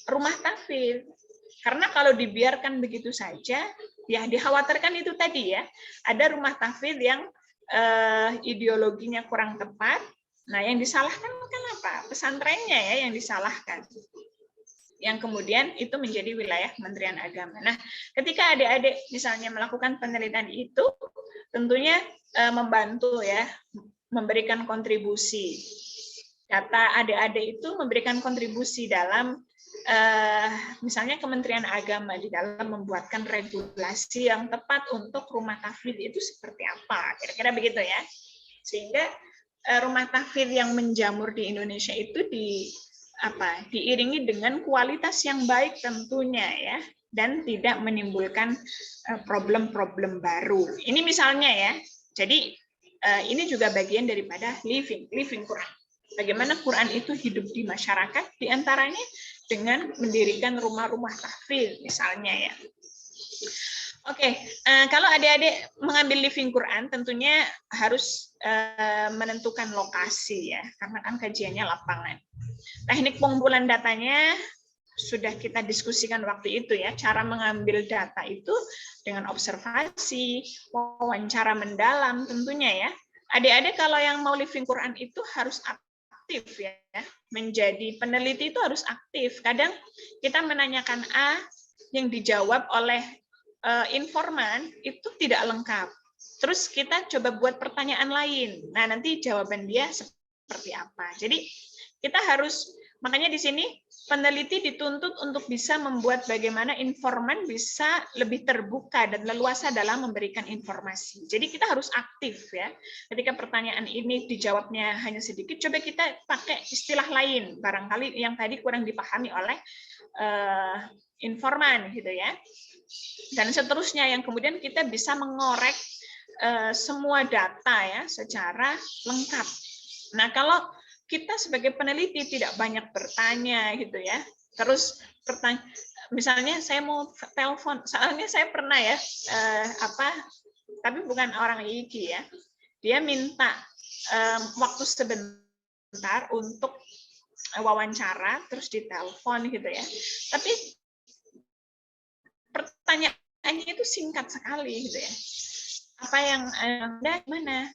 rumah tahfidz. Karena kalau dibiarkan begitu saja, ya dikhawatirkan itu tadi ya, ada rumah tahfidz yang ideologinya kurang tepat. Nah, yang disalahkan kan apa? Pesantrennya ya yang disalahkan. Yang kemudian itu menjadi wilayah Kementerian Agama. Nah, ketika adik-adik misalnya melakukan penelitian itu, tentunya membantu ya, memberikan kontribusi. Data adik-adik itu memberikan kontribusi dalam misalnya Kementerian Agama di dalam membuatkan regulasi yang tepat untuk rumah tahfidz itu seperti apa, kira-kira begitu ya, sehingga rumah tahfidz yang menjamur di Indonesia itu diiringi dengan kualitas yang baik tentunya ya, dan tidak menimbulkan problem-problem baru. Ini misalnya ya, jadi ini juga bagian daripada living Quran. Bagaimana Quran itu hidup di masyarakat, diantaranya dengan mendirikan rumah-rumah tahfidz misalnya ya. Oke, kalau adik-adik mengambil Living Quran tentunya harus menentukan lokasi ya, karena kan kajiannya lapangan. Teknik pengumpulan datanya sudah kita diskusikan waktu itu ya, cara mengambil data itu dengan observasi, wawancara mendalam tentunya ya. Adik-adik kalau yang mau Living Quran itu harus aktif ya, menjadi peneliti itu harus aktif. Kadang kita menanyakan A, yang dijawab oleh informan itu tidak lengkap. Terus kita coba buat pertanyaan lain. Nah, nanti jawaban dia seperti apa. Jadi kita harus, makanya di sini peneliti dituntut untuk bisa membuat bagaimana informan bisa lebih terbuka dan leluasa dalam memberikan informasi. Jadi kita harus aktif ya. Ketika pertanyaan ini dijawabnya hanya sedikit, coba kita pakai istilah lain. Barangkali yang tadi kurang dipahami oleh informan gitu ya. dan seterusnya yang kemudian kita bisa mengorek semua data ya secara lengkap. Nah, kalau kita sebagai peneliti tidak banyak bertanya gitu ya, terus misalnya saya mau telepon, soalnya saya pernah ya tapi bukan orang IGI ya, dia minta waktu sebentar untuk wawancara terus ditelepon gitu ya, tapi pertanyaannya itu singkat sekali gitu ya. Apa yang gimana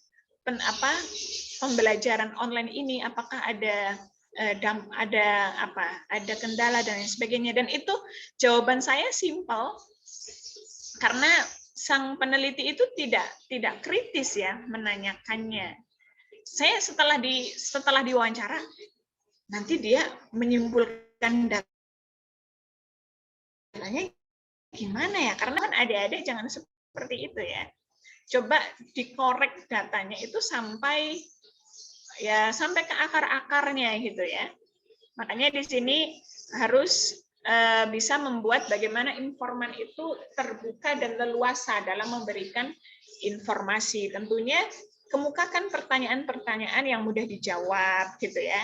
pembelajaran online ini, apakah ada kendala dan lain sebagainya, dan itu jawaban saya simpel karena sang peneliti itu tidak kritis ya menanyakannya. Saya setelah diwawancara nanti dia menyimpulkan datanya gimana ya, karena kan adik-adik jangan seperti itu ya. Coba dikorek datanya itu sampai ke akar-akarnya gitu ya. Makanya di sini harus bisa membuat bagaimana informan itu terbuka dan leluasa dalam memberikan informasi. Tentunya kemukakan pertanyaan-pertanyaan yang mudah dijawab gitu ya.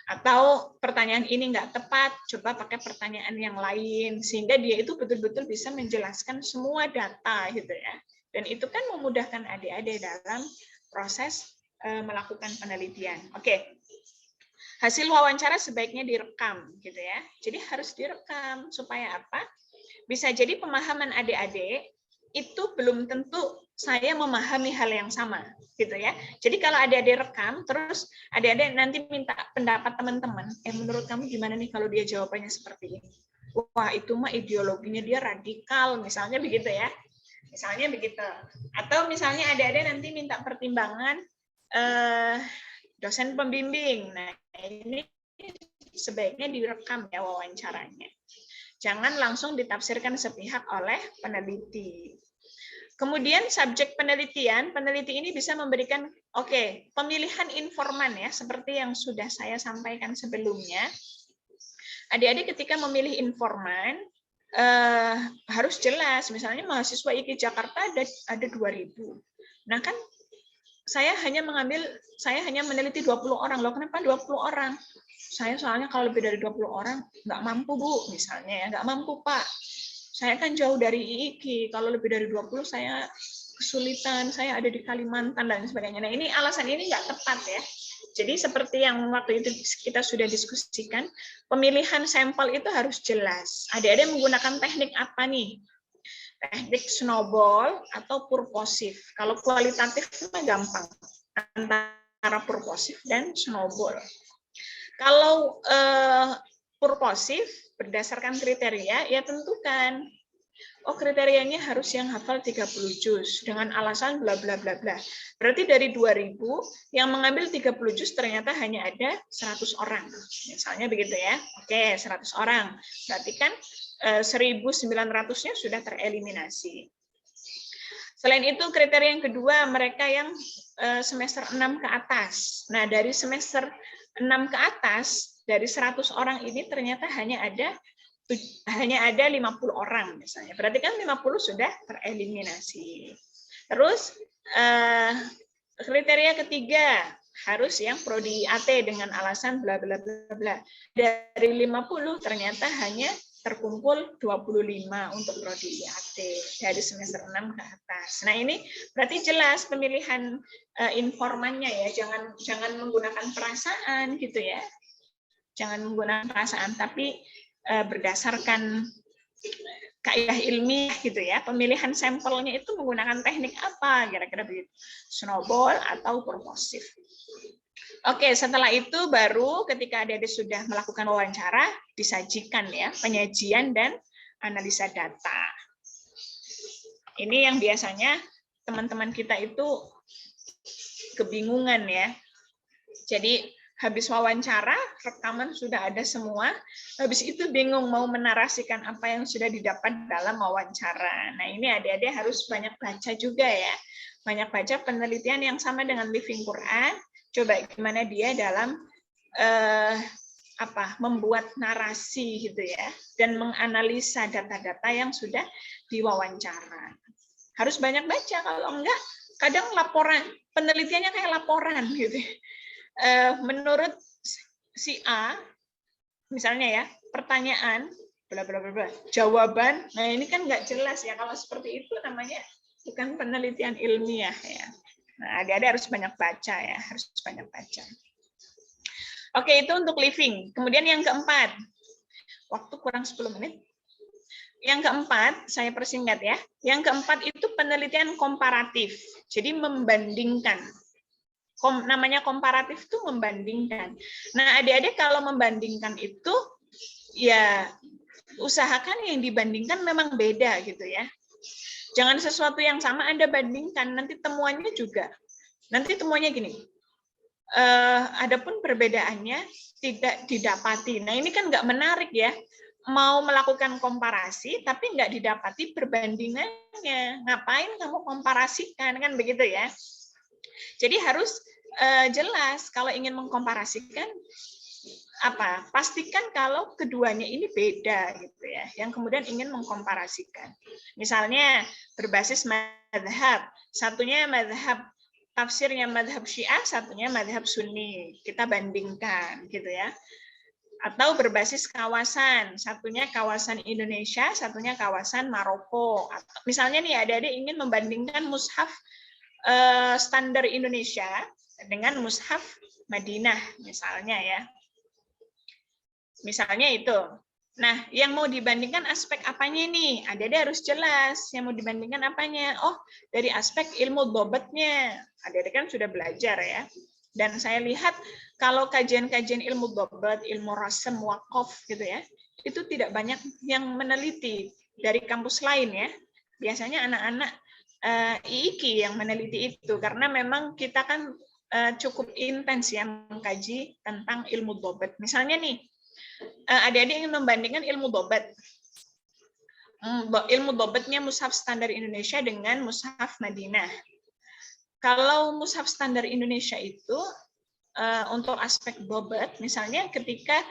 Atau pertanyaan ini nggak tepat, coba pakai pertanyaan yang lain sehingga dia itu betul-betul bisa menjelaskan semua data gitu ya. Dan itu kan memudahkan adik-adik dalam proses melakukan penelitian. Oke. Hasil wawancara sebaiknya direkam gitu ya. Jadi harus direkam supaya apa? Bisa jadi pemahaman adik-adik itu belum tentu saya memahami hal yang sama gitu ya. Jadi kalau adik-adik rekam terus adik-adik nanti minta pendapat teman-teman, menurut kamu gimana nih kalau dia jawabannya seperti ini? Wah, itu mah ideologinya dia radikal misalnya begitu ya. Misalnya begitu. Atau misalnya adik-adik nanti minta pertimbangan dosen pembimbing. Nah, ini sebaiknya direkam ya wawancaranya. Jangan langsung ditafsirkan sepihak oleh peneliti. Kemudian subjek penelitian, peneliti ini bisa memberikan pemilihan informan ya, seperti yang sudah saya sampaikan sebelumnya. Adik-adik ketika memilih informan harus jelas, misalnya mahasiswa IKI Jakarta ada 2.000. Nah kan saya hanya meneliti 20 orang. Loh, kenapa 20 orang? Saya soalnya kalau lebih dari 20 orang nggak mampu, Bu, misalnya ya, nggak mampu, Pak. Saya kan jauh dari IIKI, kalau lebih dari 20 saya kesulitan, saya ada di Kalimantan dan sebagainya. Nah, ini alasan ini nggak tepat ya. Jadi seperti yang waktu itu kita sudah diskusikan, pemilihan sampel itu harus jelas. Adik-adik menggunakan teknik apa nih? Teknik snowball atau purposif. Kalau kualitatif itu gampang, antara purposif dan snowball. Kalau purposif berdasarkan kriteria, ya tentukan. Kriterianya harus yang hafal 30 juz dengan alasan bla bla bla bla. Berarti dari 2.000 yang mengambil 30 juz ternyata hanya ada 100 orang. Misalnya begitu ya. Oke, 100 orang. Berarti kan 1.900-nya sudah tereliminasi. Selain itu kriteria yang kedua mereka yang semester 6 ke atas. Nah, dari semester 6 ke atas dari 100 orang ini ternyata hanya ada 50 orang misalnya. Berarti kan 50 sudah tereliminasi. Terus kriteria ketiga harus yang prodi AT dengan alasan bla bla bla bla. Dari 50 ternyata hanya terkumpul 25 untuk prodi AT dari semester 6 ke atas. Nah, ini berarti jelas pemilihan informannya ya, jangan menggunakan perasaan gitu ya. Jangan menggunakan perasaan, tapi berdasarkan kaidah ilmiah gitu ya. Pemilihan sampelnya itu menggunakan teknik apa? Kira-kira begitu. Snowball atau purposif. Oke, setelah itu baru ketika adik-adik sudah melakukan wawancara, disajikan ya, penyajian dan analisa data. Ini yang biasanya teman-teman kita itu kebingungan ya. Jadi habis wawancara, rekaman sudah ada semua, habis itu bingung mau menarasikan apa yang sudah didapat dalam wawancara. Nah, ini adik-adik harus banyak baca juga ya. Banyak baca penelitian yang sama dengan Living Quran. Coba gimana dia dalam membuat narasi gitu ya, dan menganalisa data-data yang sudah diwawancara. Harus banyak baca, kalau enggak kadang laporan penelitiannya kayak laporan gitu. Menurut si A misalnya ya, pertanyaan bla bla bla, jawaban, nah ini kan nggak jelas ya. Kalau seperti itu namanya bukan penelitian ilmiah ya. Nah, adik-adik harus banyak baca ya, harus banyak baca. Oke, itu untuk living. Kemudian yang keempat, waktu kurang 10 menit. Yang keempat, saya persingkat ya. Yang keempat itu penelitian komparatif. Jadi membandingkan. Namanya komparatif itu membandingkan. Nah, adik-adik kalau membandingkan itu, ya usahakan yang dibandingkan memang beda gitu ya. Jangan sesuatu yang sama Anda bandingkan, nanti temuannya juga. Nanti temuannya gini, adapun perbedaannya tidak didapati. Nah ini kan nggak menarik ya, mau melakukan komparasi tapi nggak didapati perbandingannya. Ngapain kamu komparasikan, kan begitu ya. Jadi harus jelas kalau ingin mengkomparasikan pastikan kalau keduanya ini beda gitu ya, yang kemudian ingin mengkomparasikan. Misalnya berbasis mazhab, satunya mazhab tafsirnya mazhab Syiah, satunya mazhab Sunni. Kita bandingkan gitu ya. Atau berbasis kawasan, satunya kawasan Indonesia, satunya kawasan Maroko. Misalnya nih adik-adik ingin membandingkan mushaf standar Indonesia dengan mushaf Madinah misalnya ya. Misalnya itu. Nah, yang mau dibandingkan aspek apanya nih? Adik-adik harus jelas. Yang mau dibandingkan apanya? Oh, dari aspek ilmu dobatnya. Adik-adik kan sudah belajar ya. Dan saya lihat kalau kajian-kajian ilmu dobat, ilmu rasem, wakof gitu ya, itu tidak banyak yang meneliti dari kampus lain ya. Biasanya anak-anak IIKI yang meneliti itu, karena memang kita kan cukup intens ya mengkaji tentang ilmu dobat. Misalnya nih, adik-adik ingin membandingkan ilmu dobat. Ilmu dobatnya mushaf standar Indonesia dengan mushaf Madinah. Kalau mushaf standar Indonesia itu untuk aspek dobat, misalnya ketika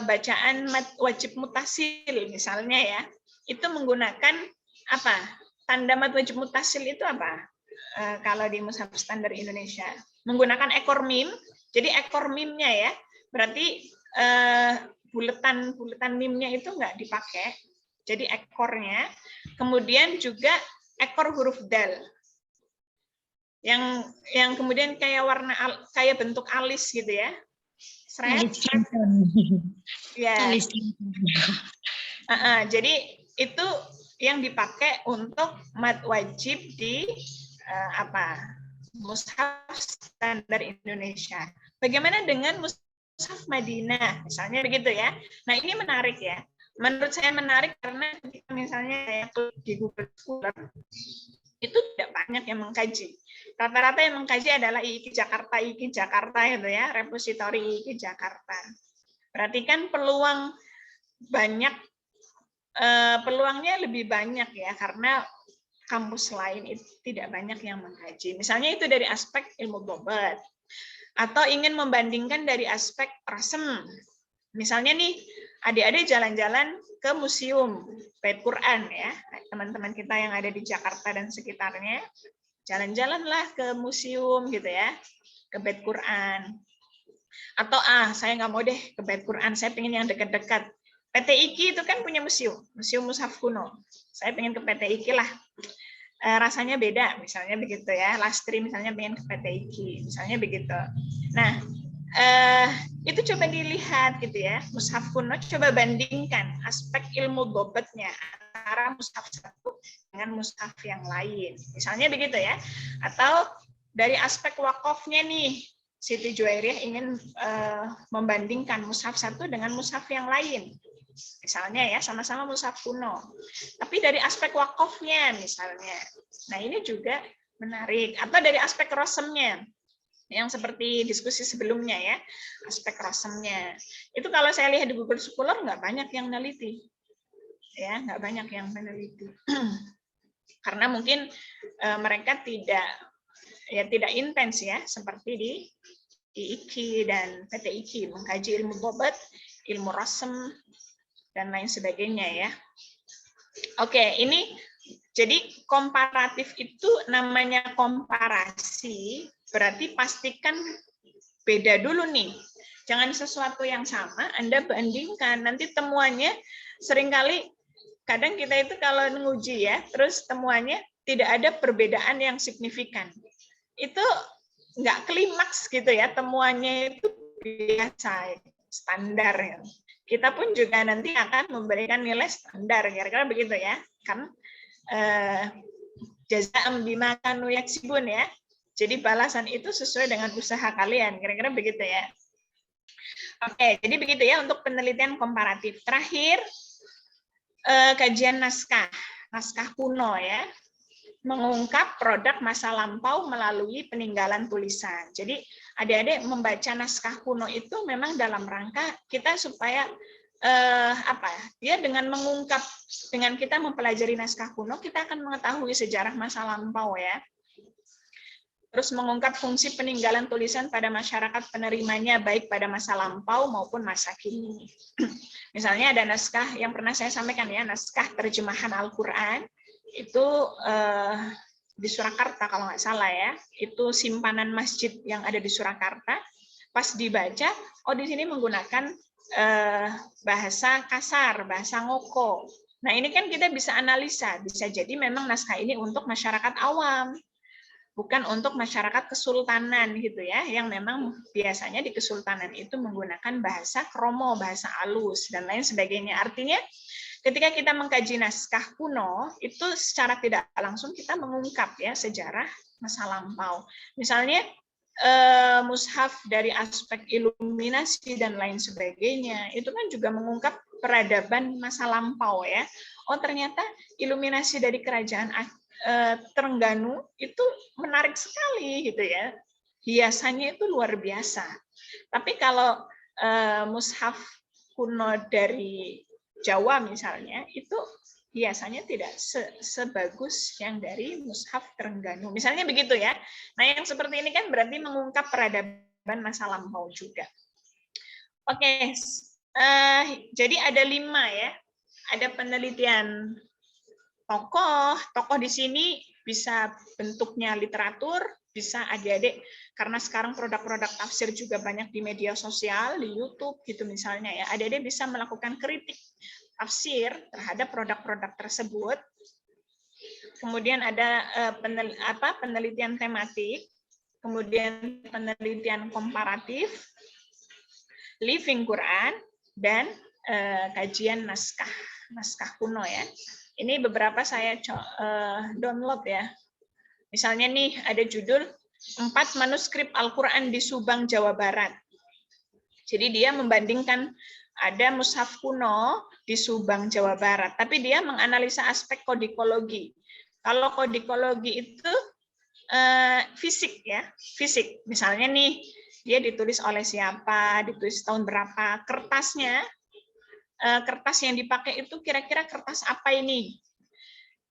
bacaan wajib mutasil misalnya ya, itu menggunakan tanda mad wajib mutasil itu kalau di mushaf standar Indonesia menggunakan ekor mim. Jadi ekor mimnya ya, berarti buletan mimnya itu nggak dipakai, jadi ekornya. Kemudian juga ekor huruf dal yang kemudian kayak warna kayak bentuk alis gitu ya. Ya. Jadi itu yang dipakai untuk mad wajib di mushaf standar Indonesia. Bagaimana dengan mushaf Madinah misalnya begitu ya. Nah, ini menarik ya. Menurut saya menarik karena ketika misalnya saya di Google Scholar itu tidak banyak yang mengkaji. Rata-rata yang mengkaji adalah IIKI Jakarta gitu ya, repositori IIKI Jakarta. Berarti kan peluangnya lebih banyak ya, karena kampus lain itu tidak banyak yang mengkaji. Misalnya itu dari aspek ilmu dobat. Atau ingin membandingkan dari aspek rasem. Misalnya nih, adik-adik jalan-jalan ke museum Bait Quran ya, teman-teman kita yang ada di Jakarta dan sekitarnya, jalan-jalanlah ke museum gitu ya, ke Bait Quran. Atau saya nggak mau deh ke Bait Quran, saya pengen yang dekat-dekat. PT IKI itu kan punya museum mushaf kuno. Saya pengen ke PT IKI lah. Rasanya beda, misalnya begitu ya. Lastri misalnya pengen ke PT IKI, misalnya begitu. Nah, itu coba dilihat gitu ya, mushaf kuno, coba bandingkan aspek ilmu dobatnya antara mushaf satu dengan mushaf yang lain, misalnya begitu ya. Atau dari aspek wakofnya nih, Siti Juwairiyah ingin membandingkan mushaf satu dengan mushaf yang lain, misalnya ya, sama-sama mushaf kuno, tapi dari aspek wakofnya misalnya. Nah, ini juga menarik. Atau dari aspek rosemnya, yang seperti diskusi sebelumnya ya, aspek rosemnya. Itu kalau saya lihat di Google Scholar nggak banyak yang meneliti. Ya, nggak banyak yang meneliti. Karena mungkin mereka tidak intens ya, seperti di IIKI dan PTIKI, mengkaji ilmu bobot, ilmu rasem, dan lain sebagainya ya. Oke, ini jadi komparatif itu namanya komparasi, berarti pastikan beda dulu nih. Jangan sesuatu yang sama, Anda bandingkan, nanti temuannya seringkali, kadang kita itu kalau nguji ya, terus temuannya tidak ada perbedaan yang signifikan. Itu nggak klimaks gitu ya, temuannya itu biasa, standar ya. Kita pun juga nanti akan memberikan nilai standar, kira-kira begitu ya. Kan jazaa'an bima kanu yaksibun ya. Jadi balasan itu sesuai dengan usaha kalian, kira-kira begitu ya. Oke, jadi begitu ya untuk penelitian komparatif. Terakhir, kajian naskah kuno ya. Mengungkap produk masa lampau melalui peninggalan tulisan. Jadi adik-adik membaca naskah kuno itu memang dalam rangka kita supaya dia dengan mengungkap, dengan kita mempelajari naskah kuno, kita akan mengetahui sejarah masa lampau ya. Terus mengungkap fungsi peninggalan tulisan pada masyarakat penerimanya baik pada masa lampau maupun masa kini. Misalnya ada naskah yang pernah saya sampaikan ya, naskah terjemahan Al-Qur'an. Itu di Surakarta kalau nggak salah ya, itu simpanan masjid yang ada di Surakarta. Pas dibaca, oh di sini menggunakan bahasa kasar, bahasa ngoko. Nah ini kan kita bisa analisa, bisa jadi memang naskah ini untuk masyarakat awam, bukan untuk masyarakat kesultanan gitu ya, yang memang biasanya di kesultanan itu menggunakan bahasa kromo, bahasa alus dan lain sebagainya. Artinya ketika kita mengkaji naskah kuno, itu secara tidak langsung kita mengungkap ya sejarah masa lampau. Misalnya mushaf dari aspek iluminasi dan lain sebagainya, itu kan juga mengungkap peradaban masa lampau ya. Oh ternyata iluminasi dari kerajaan Trengganu itu menarik sekali gitu ya. Hiasannya itu luar biasa. Tapi kalau mushaf kuno dari Jawa misalnya, itu hiasannya tidak sebagus yang dari mushaf Trengganu. Misalnya begitu ya. Nah, yang seperti ini kan berarti mengungkap peradaban masa lampau juga. Oke, jadi ada 5 ya. Ada penelitian tokoh di sini bisa bentuknya literatur, bisa adik-adik, karena sekarang produk-produk tafsir juga banyak di media sosial, di YouTube gitu misalnya ya, adik-adik bisa melakukan kritik tafsir terhadap produk-produk tersebut. Kemudian ada penelitian tematik, kemudian penelitian komparatif, living Quran, dan kajian naskah kuno ya. Ini beberapa saya download ya. Misalnya nih ada judul 4 manuskrip Al-Quran di Subang, Jawa Barat. Jadi dia membandingkan ada mushaf kuno di Subang, Jawa Barat. Tapi dia menganalisa aspek kodikologi. Kalau kodikologi itu fisik ya, fisik. Misalnya nih dia ditulis oleh siapa, ditulis tahun berapa, kertasnya. Kertas yang dipakai itu kira-kira kertas apa ini?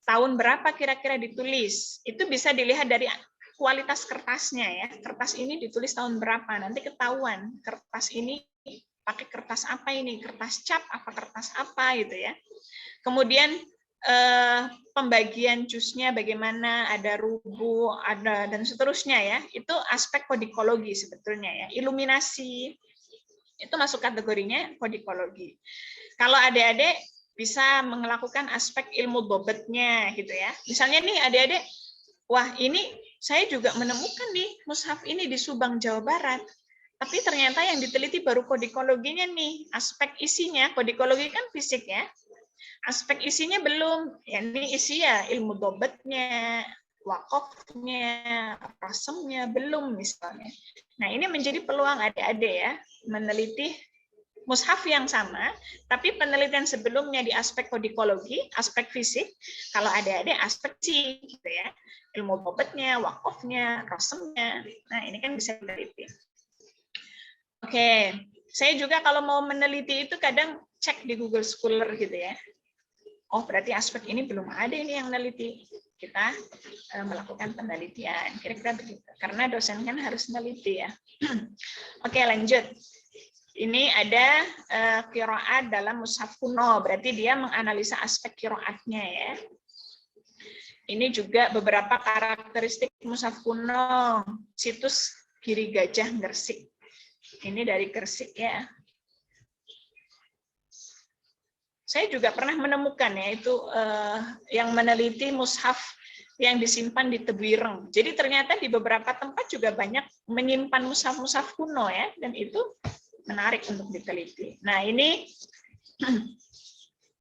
Tahun berapa kira-kira ditulis? Itu bisa dilihat dari kualitas kertasnya ya. Kertas ini ditulis tahun berapa? Nanti ketahuan kertas ini pakai kertas apa ini? Kertas cap apa kertas apa gitu ya. Kemudian pembagian jusnya bagaimana? Ada rubuh, ada dan seterusnya ya. Itu aspek kodikologi sebetulnya ya. Iluminasi itu masuk kategorinya kodikologi. Kalau adik-adik bisa melakukan aspek ilmu bobotnya gitu ya. Misalnya nih adik-adik, wah ini saya juga menemukan nih mushaf ini di Subang, Jawa Barat. Tapi ternyata yang diteliti baru kodikologinya nih, aspek isinya. Kodikologi kan fisik ya. Aspek isinya belum. Ya ini isi ya ilmu bobotnya, wakofnya, rasemnya belum misalnya. Nah ini menjadi peluang adik-adik ya meneliti mushaf yang sama, tapi penelitian sebelumnya di aspek kodikologi, aspek fisik, kalau adik-adik aspek sih gitu ya, ilmu bobotnya, wakofnya, rasemnya. Nah ini kan bisa diteliti. Oke, saya juga kalau mau meneliti itu kadang cek di Google Scholar gitu ya. Oh berarti aspek ini belum ada ini yang meneliti. Kita melakukan penelitian. Kira-kira begitu. Karena dosen kan harus meneliti ya. Oke, lanjut. Ini ada qiraat dalam mushaf kuno. Berarti dia menganalisa aspek qiraatnya ya. Ini juga beberapa karakteristik mushaf kuno. Situs Giri Gajah Gresik. Ini dari Gresik ya. Saya juga pernah menemukan ya itu yang meneliti mushaf yang disimpan di Tebuireng. Jadi ternyata di beberapa tempat juga banyak menyimpan mushaf-mushaf kuno ya, dan itu menarik untuk diteliti. Nah ini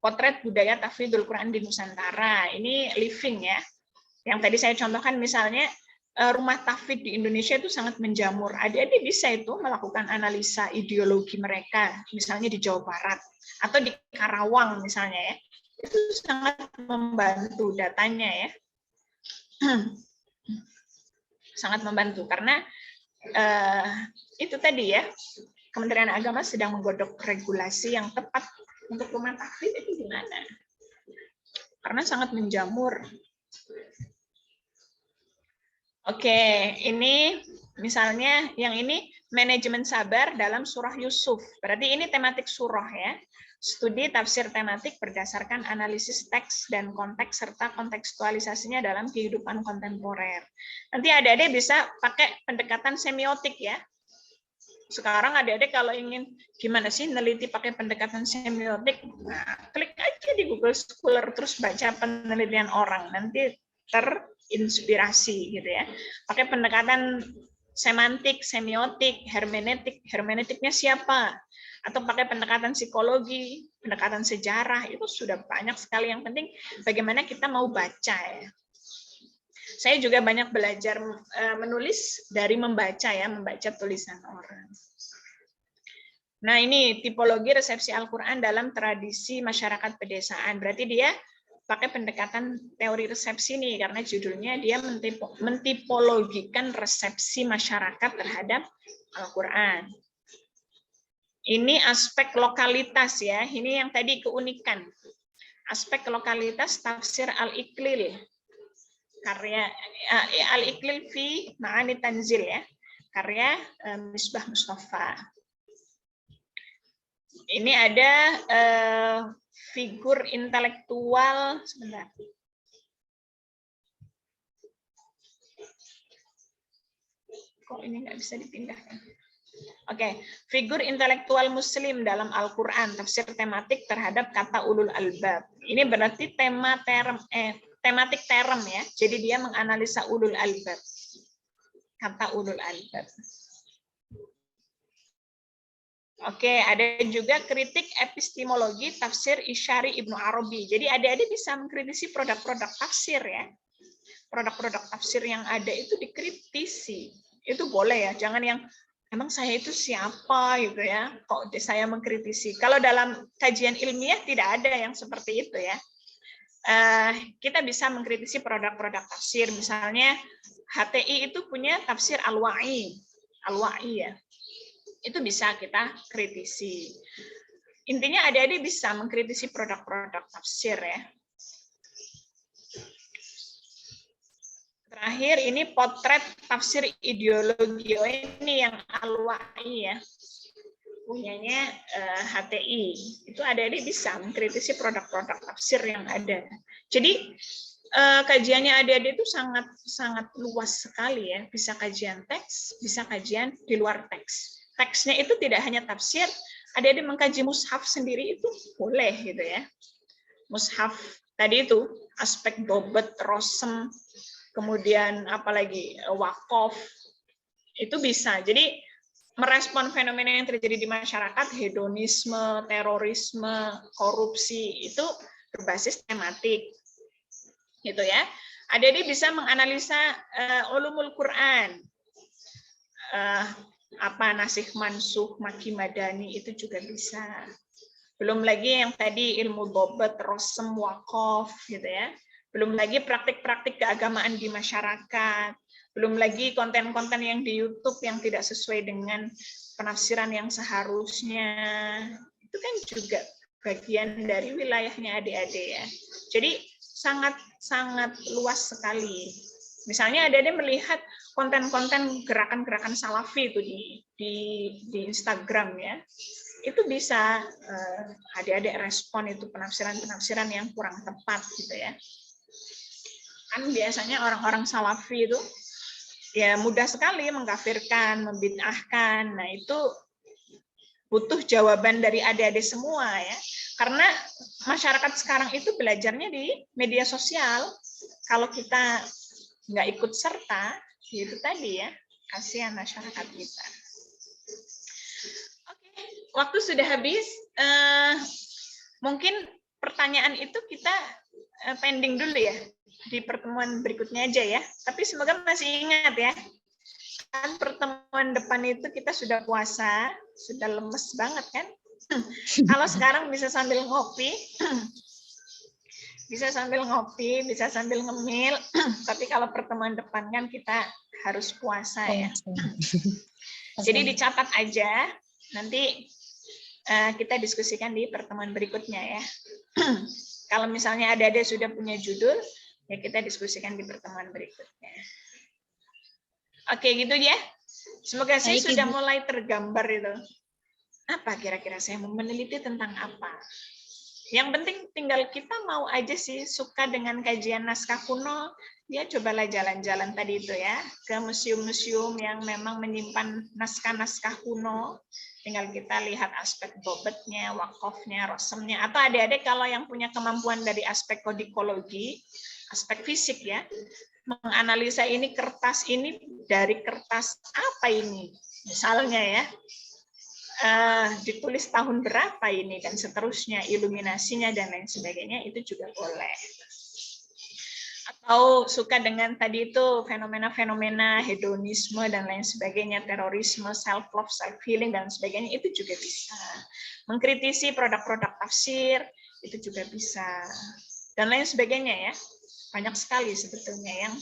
potret budaya tahfidzul Quran di Nusantara. Ini living ya. Yang tadi saya contohkan misalnya rumah tahfidz di Indonesia itu sangat menjamur. Adik-adik bisa itu melakukan analisa ideologi mereka, misalnya di Jawa Barat atau di Karawang misalnya ya. Itu sangat membantu datanya ya. Sangat membantu karena itu tadi ya, Kementerian Agama sedang menggodok regulasi yang tepat untuk rumah tahfidz itu gimana? Karena sangat menjamur. Oke, ini misalnya yang ini manajemen sabar dalam surah Yusuf. Berarti ini tematik surah ya. Studi tafsir tematik berdasarkan analisis teks dan konteks serta kontekstualisasinya dalam kehidupan kontemporer. Nanti adik-adik bisa pakai pendekatan semiotik ya. Sekarang adik-adik kalau ingin gimana sih neliti pakai pendekatan semiotik, nah, klik aja di Google Scholar terus baca penelitian orang, nanti terinspirasi gitu ya. Pakai pendekatan semantik, semiotik, hermeneutik, hermeneutiknya siapa? Atau pakai pendekatan psikologi, pendekatan sejarah, itu sudah banyak sekali. Yang penting bagaimana kita mau baca ya. Saya juga banyak belajar menulis dari membaca ya, membaca tulisan orang. Nah ini tipologi resepsi Al-Quran dalam tradisi masyarakat pedesaan. Berarti dia pakai pendekatan teori resepsi nih, karena judulnya dia mentipologikan resepsi masyarakat terhadap Al-Quran. Ini aspek lokalitas ya, ini yang tadi keunikan. Aspek lokalitas tafsir Al-Iqlil. Karya Al-Iqlil fi Ma'ani Tanzil ya. Karya Misbah Mustafa. Ini ada figur intelektual, sebentar. Kok ini nggak bisa dipindahkan? Oke, figur intelektual Muslim dalam Al-Quran, tafsir tematik terhadap kata ulul albab. Ini berarti tematik term ya. Jadi dia menganalisa ulul albab. Kata ulul albab. Oke, ada juga kritik epistemologi tafsir Isyari Ibnu Arabi. Jadi adik-adik bisa mengkritisi produk-produk tafsir ya. Produk-produk tafsir yang ada itu dikritisi. Itu boleh ya, jangan yang emang saya itu siapa gitu ya, kok saya mengkritisi. Kalau dalam kajian ilmiah tidak ada yang seperti itu ya. Kita bisa mengkritisi produk-produk tafsir, misalnya HTI itu punya tafsir Al-Wa'i ya. Itu bisa kita kritisi. Intinya adik-adik bisa mengkritisi produk-produk tafsir ya. Terakhir ini potret tafsir ideologi. Oh, ini yang Al-Wa'i ya. Punyanya HTI. Itu adik-adik bisa mengkritisi produk-produk tafsir yang ada. Jadi kajiannya adik-adik itu sangat luas sekali ya. Bisa kajian teks, bisa kajian di luar teks. Teksnya itu tidak hanya tafsir, adik-adik mengkaji mushaf sendiri itu boleh gitu ya. Mushaf tadi itu aspek bobot, rosem, kemudian apalagi wakof, itu bisa. Jadi merespon fenomena yang terjadi di masyarakat, hedonisme, terorisme, korupsi, itu berbasis tematik. Gitu ya. Adik-adik bisa menganalisa ulumul Quran. Apa nasih mansuh, maki madani, itu juga bisa. Belum lagi yang tadi ilmu bobot, rosem, wakof, gitu ya. Belum lagi praktik-praktik keagamaan di masyarakat. Belum lagi konten-konten yang di YouTube yang tidak sesuai dengan penafsiran yang seharusnya. Itu kan juga bagian dari wilayahnya adik-adik ya. Jadi sangat luas sekali. Misalnya adik-adik melihat konten-konten gerakan-gerakan salafi itu di Instagram ya, itu bisa adik-adik respon itu penafsiran-penafsiran yang kurang tepat gitu ya. Kan biasanya orang-orang salafi itu ya mudah sekali mengkafirkan, membid'ahkan. Nah, itu butuh jawaban dari adik-adik semua ya. Karena masyarakat sekarang itu belajarnya di media sosial. Kalau kita nggak ikut serta, itu tadi ya, kasihan masyarakat kita. Oke, waktu sudah habis. Mungkin pertanyaan itu kita pending dulu ya, di pertemuan berikutnya aja ya. Tapi semoga masih ingat ya. Kan pertemuan depan itu kita sudah puasa, sudah lemes banget kan? Kalau sekarang bisa sambil ngopi, bisa sambil ngemil, tapi kalau pertemuan depan kan kita harus puasa ya. Jadi dicatat aja, nanti kita diskusikan di pertemuan berikutnya ya. Kalau misalnya ada sudah punya judul, ya kita diskusikan di pertemuan berikutnya. Oke, gitu ya. Semoga saya sudah mulai tergambar itu. Apa kira-kira saya mau meneliti tentang apa? Yang penting tinggal kita mau aja sih suka dengan kajian naskah kuno, ya cobalah jalan-jalan tadi itu ya, ke museum-museum yang memang menyimpan naskah-naskah kuno. Tinggal kita lihat aspek bobotnya, wakofnya, rosemnya, atau adik-adik kalau yang punya kemampuan dari aspek kodikologi, aspek fisik ya, menganalisa ini kertas ini dari kertas apa ini, misalnya ya, ditulis tahun berapa ini dan seterusnya, iluminasinya dan lain sebagainya, itu juga boleh. Atau suka dengan tadi itu fenomena-fenomena hedonisme dan lain sebagainya, terorisme, self love, self healing dan sebagainya, itu juga bisa. Mengkritisi produk-produk tafsir itu juga bisa, dan lain sebagainya ya. Banyak sekali sebetulnya yang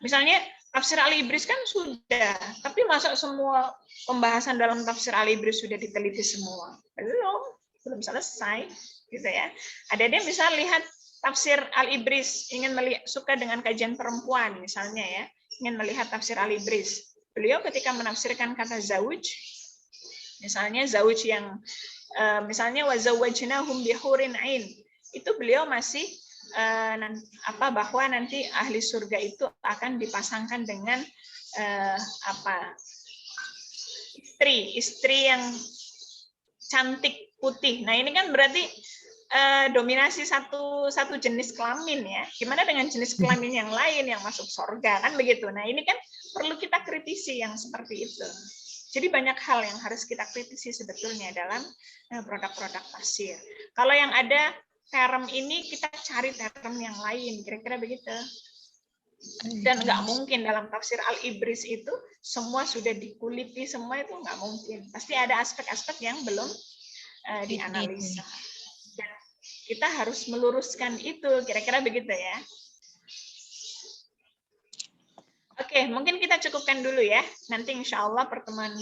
misalnya tafsir Al-Ibris kan sudah, tapi masa semua pembahasan dalam tafsir Al-Ibris sudah diteliti semua? Belum selesai gitu ya. Ada yang bisa lihat tafsir Al-Ibris, ingin melihat, suka dengan kajian perempuan misalnya ya, ingin melihat tafsir Al-Ibris. Beliau ketika menafsirkan kata zawuj, misalnya zawuj yang misalnya wa zawwajnahum bihurin ain, itu beliau masih bahwa nanti ahli surga itu akan dipasangkan dengan istri yang cantik putih. Nah ini kan berarti dominasi satu jenis kelamin ya. Gimana dengan jenis kelamin yang lain yang masuk surga kan begitu. Nah ini kan perlu kita kritisi yang seperti itu. Jadi banyak hal yang harus kita kritisi sebetulnya dalam produk-produk tafsir. Kalau yang ada term ini, kita cari term yang lain, kira-kira begitu. Dan nggak mungkin dalam tafsir Al-Ibris itu semua sudah dikuliti, semua itu nggak mungkin. Pasti ada aspek-aspek yang belum dianalisa. Dan kita harus meluruskan itu, kira-kira begitu ya. Oke, mungkin kita cukupkan dulu ya. Nanti insya Allah pertemuan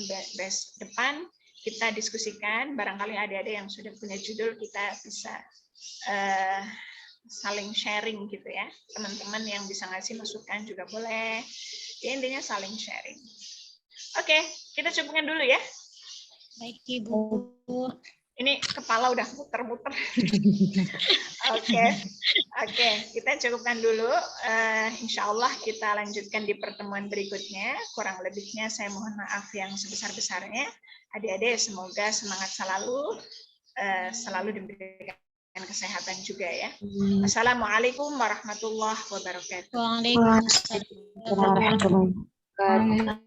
depan kita diskusikan. Barangkali adik-adik yang sudah punya judul kita bisa saling sharing gitu ya. Teman-teman yang bisa ngasih masukan juga boleh. Ya, intinya saling sharing. Oke, kita cukupkan dulu ya. Baik Ibu. Ini kepala udah muter-muter. Oke, kita cukupkan dulu. Insya Allah kita lanjutkan di pertemuan berikutnya. Kurang lebihnya saya mohon maaf yang sebesar-besarnya. Adik-adik semoga semangat selalu diberikan kesehatan juga ya. Assalamualaikum warahmatullahi wabarakatuh. Waalaikumsalam. Terima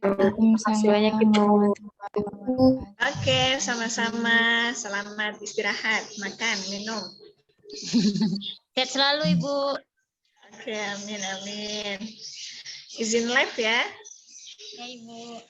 kasih banyak Ibu. Oke, sama-sama. Selamat istirahat, makan, minum. Sehat selalu Ibu. Oke, amin. Izin live ya. Ya Ibu.